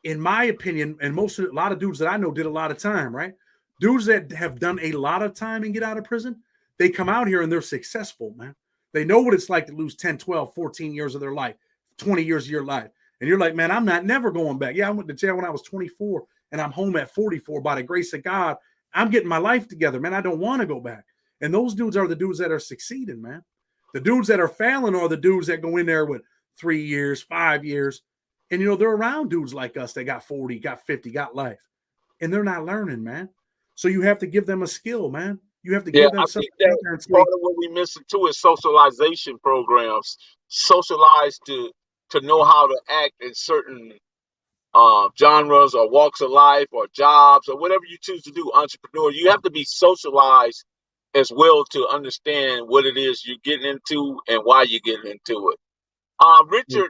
in my opinion, and a lot of dudes that I know did a lot of time, right? Dudes that have done a lot of time and get out of prison, they come out here and they're successful, man. They know what it's like to lose 10, 12, 14 years of their life, 20 years of your life. And you're like, man, I'm never going back. Yeah, I went to jail when I was 24 and I'm home at 44 by the grace of God. I'm getting my life together, man. I don't want to go back. And those dudes are the dudes that are succeeding, man. The dudes that are failing are the dudes that go in there with 3 years, 5 years. And, they're around dudes like us that got 40, got 50, got life. And they're not learning, man. So you have to give them a skill, man. You have to give them something. Part of what we missing too is socialization programs. Socialize to know how to act in certain genres or walks of life or jobs or whatever you choose to do, entrepreneur. You have to be socialized as well to understand what it is you're getting into and why you're getting into it.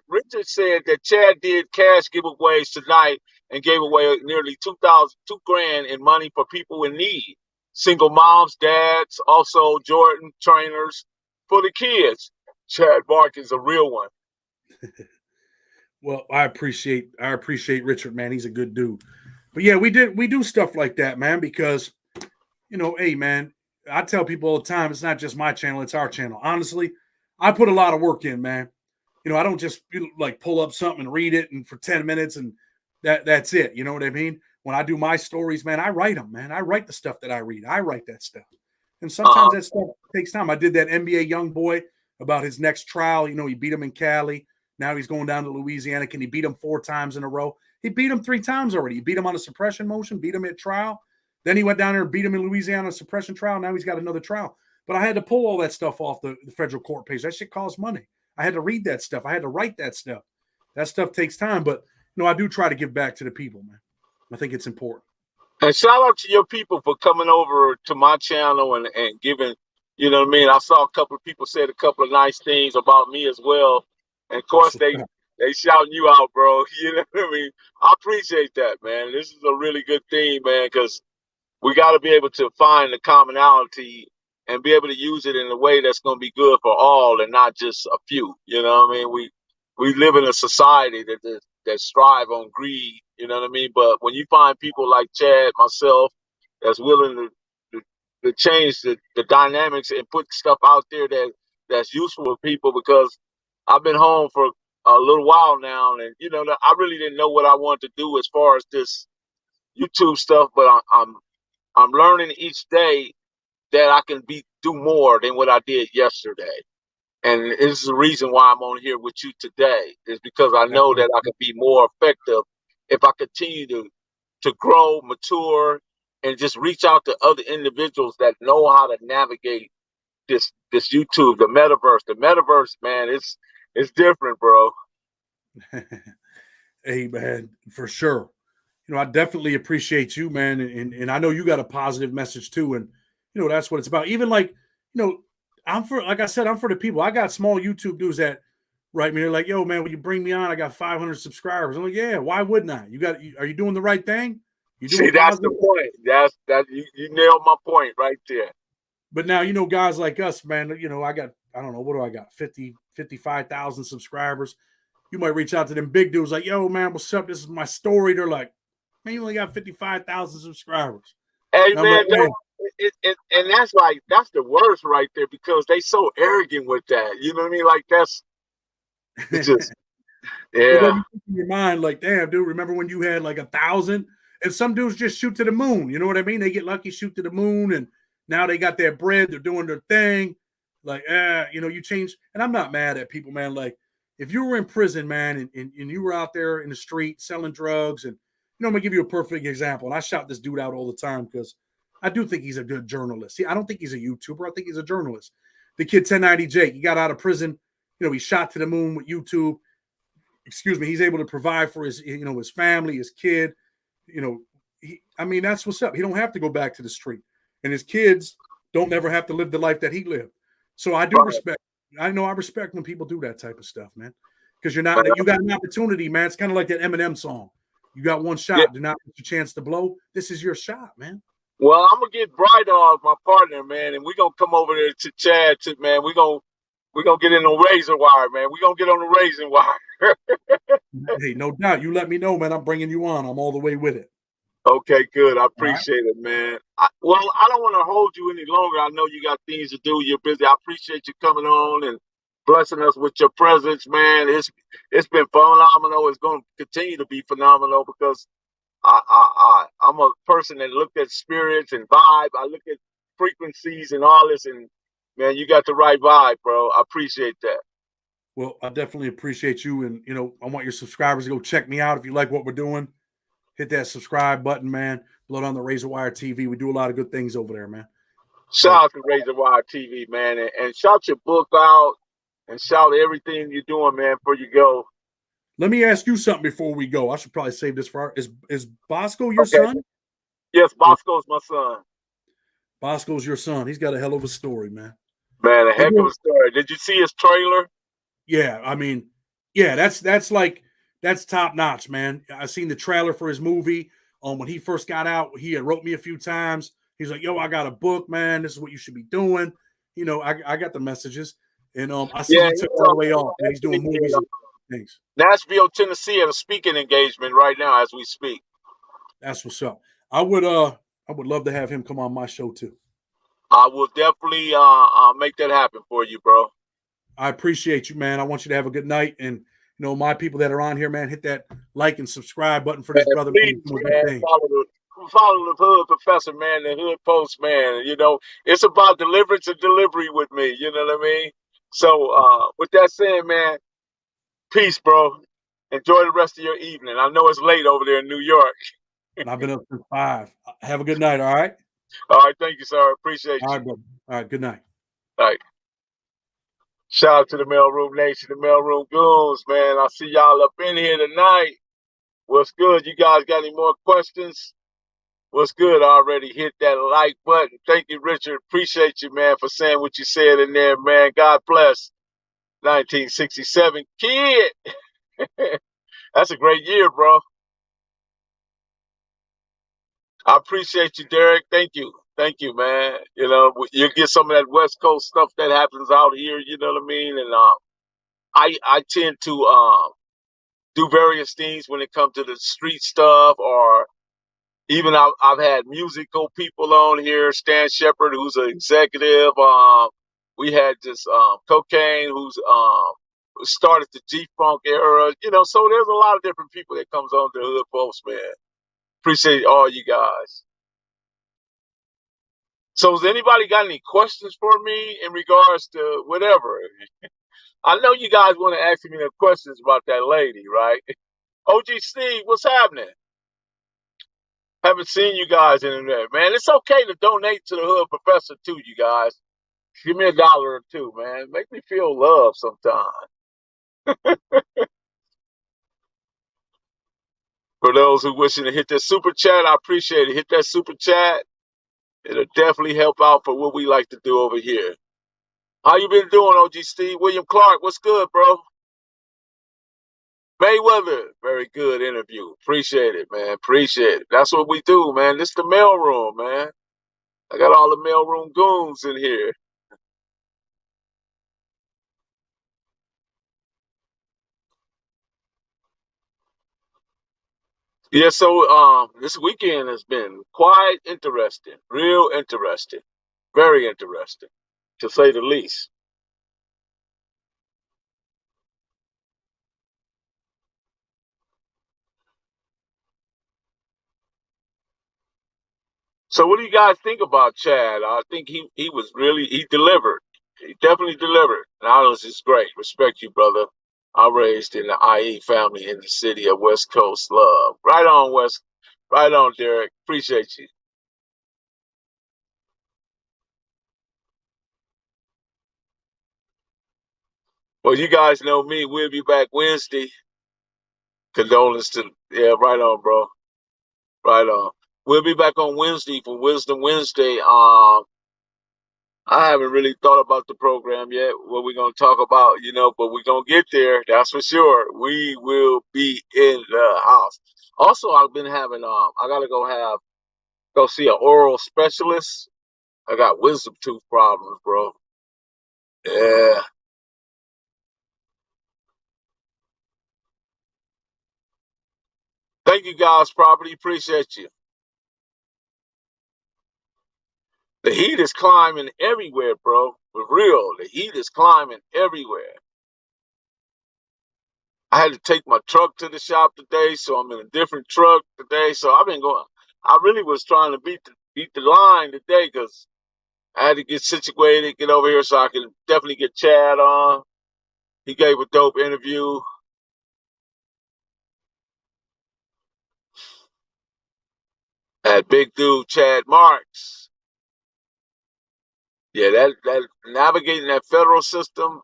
Richard said that Chad did cash giveaways tonight and gave away nearly $2,000 in money for people in need. Single moms, dads, also Jordan trainers for the kids. Chad Bark is a real one. Well, I appreciate Richard, man. He's a good dude. But yeah, we do stuff like that, man, because hey, man, I tell people all the time, it's not just my channel, it's our channel. Honestly, I put a lot of work in, man. I don't just like pull up something and read it and for 10 minutes and that's it. You know what I mean? When I do my stories, man, I write them, man. I write the stuff that I read. I write that stuff. And sometimes that stuff takes time. I did that NBA young boy about his next trial. He beat him in Cali. Now he's going down to Louisiana. Can he beat him 4 times in a row? He beat him 3 times already. He beat him on a suppression motion, beat him at trial. Then he went down there and beat him in Louisiana suppression trial. Now he's got another trial. But I had to pull all that stuff off the federal court page. That shit costs money. I had to read that stuff. I had to write that stuff. That stuff takes time. But, I do try to give back to the people, man. I think it's important. And shout out to your people for coming over to my channel and giving, you know what I mean? I saw a couple of people said a couple of nice things about me as well. And of course, they shouting you out, bro. You know what I mean? I appreciate that, man. This is a really good thing, man, because we got to be able to find the commonality and be able to use it in a way that's going to be good for all and not just a few. You know what I mean? We live in a society that strive on greed. You know what I mean? But when you find people like Chad, myself, that's willing to change the dynamics and put stuff out there that's useful for people, because I've been home for a little while now, and I really didn't know what I wanted to do as far as this YouTube stuff, but I'm learning each day that I can do more than what I did yesterday. And this is the reason why I'm on here with you today, is because I know that I can be more effective if I continue to grow, mature, and just reach out to other individuals that know how to navigate this YouTube, the metaverse. The metaverse, man, it's different, bro. Hey, man, for sure. I definitely appreciate you, man. And I know you got a positive message too. And, that's what it's about. Even like, like I said, I'm for the people. I got small YouTube dudes that write me. They're like, yo, man, when you bring me on, I got 500 subscribers. I'm like, yeah, why wouldn't I? Are you doing the right thing? See, that's the point. You nailed my point right there. But now, guys like us, man, I got, I don't know, what do I got? 55,000 subscribers. You might reach out to them big dudes like, yo, man, what's up? This is my story. They're like, man, you only got 55,000 subscribers. Hey, man, and that's the worst right there, because they so arrogant with that. You know what I mean? Like, that's just, yeah. In your mind, like, damn, dude, remember when you had like 1,000? And some dudes just shoot to the moon. You know what I mean? They get lucky, shoot to the moon, and now they got their bread. They're doing their thing. Like, you change. And I'm not mad at people, man. Like, if you were in prison, man, and you were out there in the street selling drugs, and I'm gonna give you a perfect example. And I shout this dude out all the time because I do think he's a good journalist. See, I don't think he's a YouTuber. I think he's a journalist. The kid 1090 Jake, he got out of prison. He shot to the moon with YouTube. Excuse me. He's able to provide for his, his family, his kid. That's what's up. He don't have to go back to the street, and his kids don't never have to live the life that he lived. So I do respect. I respect when people do that type of stuff, man. Because you got an opportunity, man. It's kind of like that Eminem song. You got one shot. Yeah. Do not get your chance to blow. This is your shot, man. Well, I'm gonna get Bright Dog, my partner, man, and we're gonna come over there to Chad, man. We're gonna get in the razor wire, man. We're gonna get on the razor wire. Hey, no doubt. You let me know, man. I'm bringing you on. I'm all the way with it. Okay, good. I appreciate it, man. I don't want to hold you any longer. I know you got things to do. You're busy. I appreciate you coming on and blessing us with your presence, man. It's been phenomenal. It's going to continue to be phenomenal because I'm a person that looked at spirits and vibe. I look at frequencies and all this, and man, you got the right vibe, bro. I appreciate that. Well, I definitely appreciate you, and I want your subscribers to go check me out if you like what we're doing. Hit that subscribe button, man. Blood on the Razor Wire TV. We do a lot of good things over there, man. Shout out to Razor Wire TV, man, and shout your book out, and shout everything you're doing, man, before you go. Let me ask you something before we go. I should probably save this for is Bosco your son? Yes, Bosco's my son. Bosco's your son. He's got a hell of a story, man. Man, a heck of a story. Did you see his trailer? Yeah, that's top notch, man. I seen the trailer for his movie. When he first got out, he had wrote me a few times. He's like, "Yo, I got a book, man. This is what you should be doing." I got the messages, and I see he took all the way off. Man. He's doing movies and things. Nashville, Tennessee, at a speaking engagement right now as we speak. That's what's up. I would love to have him come on my show too. I will definitely make that happen for you, bro. I appreciate you, man. I want you to have a good night, and my people that are on here, man, hit that like and subscribe button for this brother. Please, man, follow the Hood Professor, man, the Dahoodpostman. It's about deliverance and delivery with me. You know what I mean? So, with that said, man, peace, bro. Enjoy the rest of your evening. I know it's late over there in New York. And I've been up since 5. Have a good night, all right? All right, thank you, sir. Appreciate you. All right, brother. All right, good night. All right. Shout out to the Mailroom Nation, the Mailroom Goons, man. I see y'all up in here tonight. What's good? You guys got any more questions? What's good? Already hit that like button. Thank you, Richard. Appreciate you, man, for saying what you said in there, man. God bless. 1967 kid. That's a great year, bro. I appreciate you, Derek. Thank you. Thank you, man. You get some of that West Coast stuff that happens out here, you know what I mean? And I tend to do various things when it comes to the street stuff, or even I've had musical people on here, Stan Shepard, who's an executive. We had this Cocaine, who's started the G-Funk era, so there's a lot of different people that comes on the Dahoodpostman. Appreciate all you guys. So has anybody got any questions for me in regards to whatever? I know you guys want to ask me the questions about that lady, right? OG Steve, what's happening? Haven't seen you guys in there, man. It's okay to donate to the Hood Professor too, you guys. Give me $1 or $2, man. Make me feel loved sometime. For those who wishing to hit that super chat, I appreciate it. Hit that super chat. It'll definitely help out for what we like to do over here. How you been doing, OG Steve? William Clark, what's good, bro? Mayweather, very good interview. Appreciate it, man. Appreciate it. That's what we do, man. This is the mailroom, man. I got all the mailroom goons in here. Yeah, so this weekend has been quite interesting, real interesting, very interesting, to say the least. So what do you guys think about Chad? I think he delivered. He definitely delivered. And Islands is great. Respect you, brother. I'm raised in the IE family in the city of West Coast love. Right on, West. Right on, Derek. Appreciate you. Well, you guys know me. We'll be back Wednesday. Condolence to, yeah, right on, bro. Right on. We'll be back on Wednesday for Wisdom Wednesday. I haven't really thought about the program yet, what we're going to talk about, but we're going to get there. That's for sure. We will be in the house. Also, I've been having, I got to go see an oral specialist. I got wisdom tooth problems, bro. Yeah. Thank you, guys. Property. Appreciate you. The heat is climbing everywhere, bro. For real. The heat is climbing everywhere. I had to take my truck to the shop today, so I'm in a different truck today. So I've been going. I really was trying to beat the line today because I had to get situated, get over here so I can definitely get Chad on. He gave a dope interview. That big dude, Chad Marks. Yeah, that navigating that federal system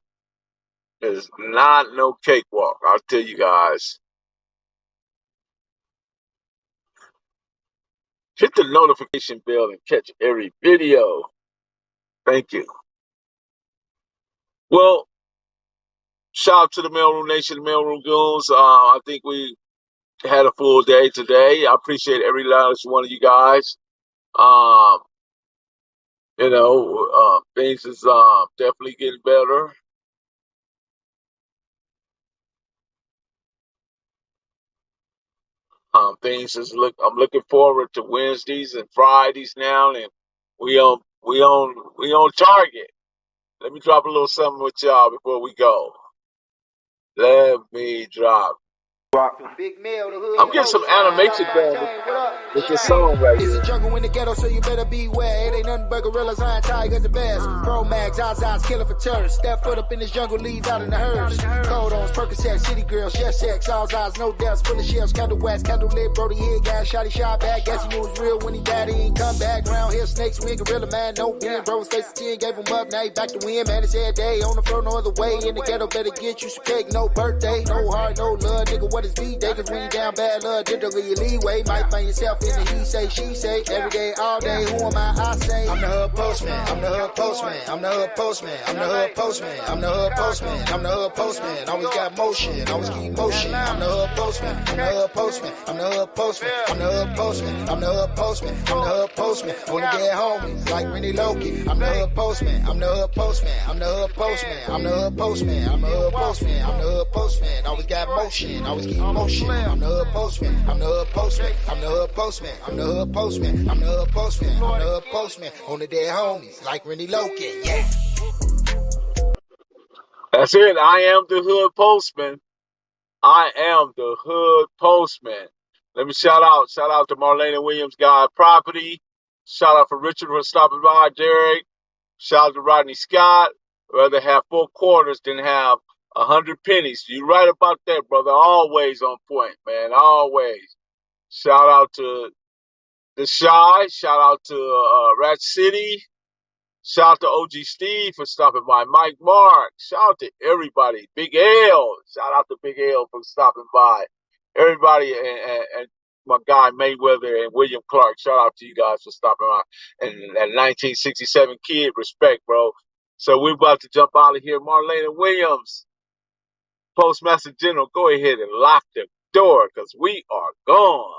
is not no cakewalk. I'll tell you guys. Hit the notification bell and catch every video. Thank you. Well, shout out to the Mailroom Nation, the Mailroom Goons. I think we had a full day today. I appreciate every last one of you guys. Things is definitely getting better. I'm looking forward to Wednesdays and Fridays now, and we on target. Let me drop a little something with y'all before we go. Let me drop. Big Mill, the hood. I'm getting some animation done with this song right here. It's a jungle in the ghetto, so you better beware. It ain't nothing but gorillas, iron tigers the best. Pro Max, Zaz's killing for tourists. Step foot up in this jungle, leaves out in the hearse. Codones, Percocet, city girls, yes sex, all eyes, no deaths, full of shells, candle wax, candle lit, Brody hit, gas, shotty shot back. Guess he moves real when he died, he ain't come back. Round here, snakes, win, gorilla man, no win. Bro was facing 10, gave him up, now he back to win. Man, it's every day on the floor, no other way. In the ghetto, better get you some cake, no birthday, no heart, no love, nigga, what is B-Day? Cause when you down bad love, did give you leeway. Might find yourself in the he say, she say. Every day, all day, who am I say. I'm the hood postman, I'm the hood postman, I'm the hood postman, I'm the hood postman, I'm the hood postman, I'm the hood postman. Always got motion, always keep motion. I'm the hood postman, I'm the hood postman, I'm the hood postman, I'm the hood postman, I'm the hood postman, I'm the hood postman. Wanna get homies like Rennie Loki. I'm the hood postman, I'm the hood postman, I'm the hood postman, I'm the hood postman, I'm the hood postman, I'm the hood postman. Always got motion, always keep motion. I'm the hood postman, I'm the hood postman, I'm the hood postman, I'm the hood postman, I'm the hood postman, I'm the hood postman. On the dead homies like Rennie Loki, yeah. That's it. I am the hood postman. I am the hood postman. Let me shout out to Marlena Williams, Guy Property. Shout out for Richard for stopping by, Derek. Shout out to Rodney Scott. Rather have 4 quarters than have 100 pennies. You right about that, brother. Always on point, man. Always. Shout out to The Shy. Shout out to Rat City. Shout out to OG Steve for stopping by. Mike Mark. Shout out to everybody. Big L. Shout out to Big L for stopping by. Everybody and my guy Mayweather and William Clark. Shout out to you guys for stopping by. And that 1967 kid, respect, bro. So we're about to jump out of here. Marlena Williams, Postmaster General, go ahead and lock the door because we are gone.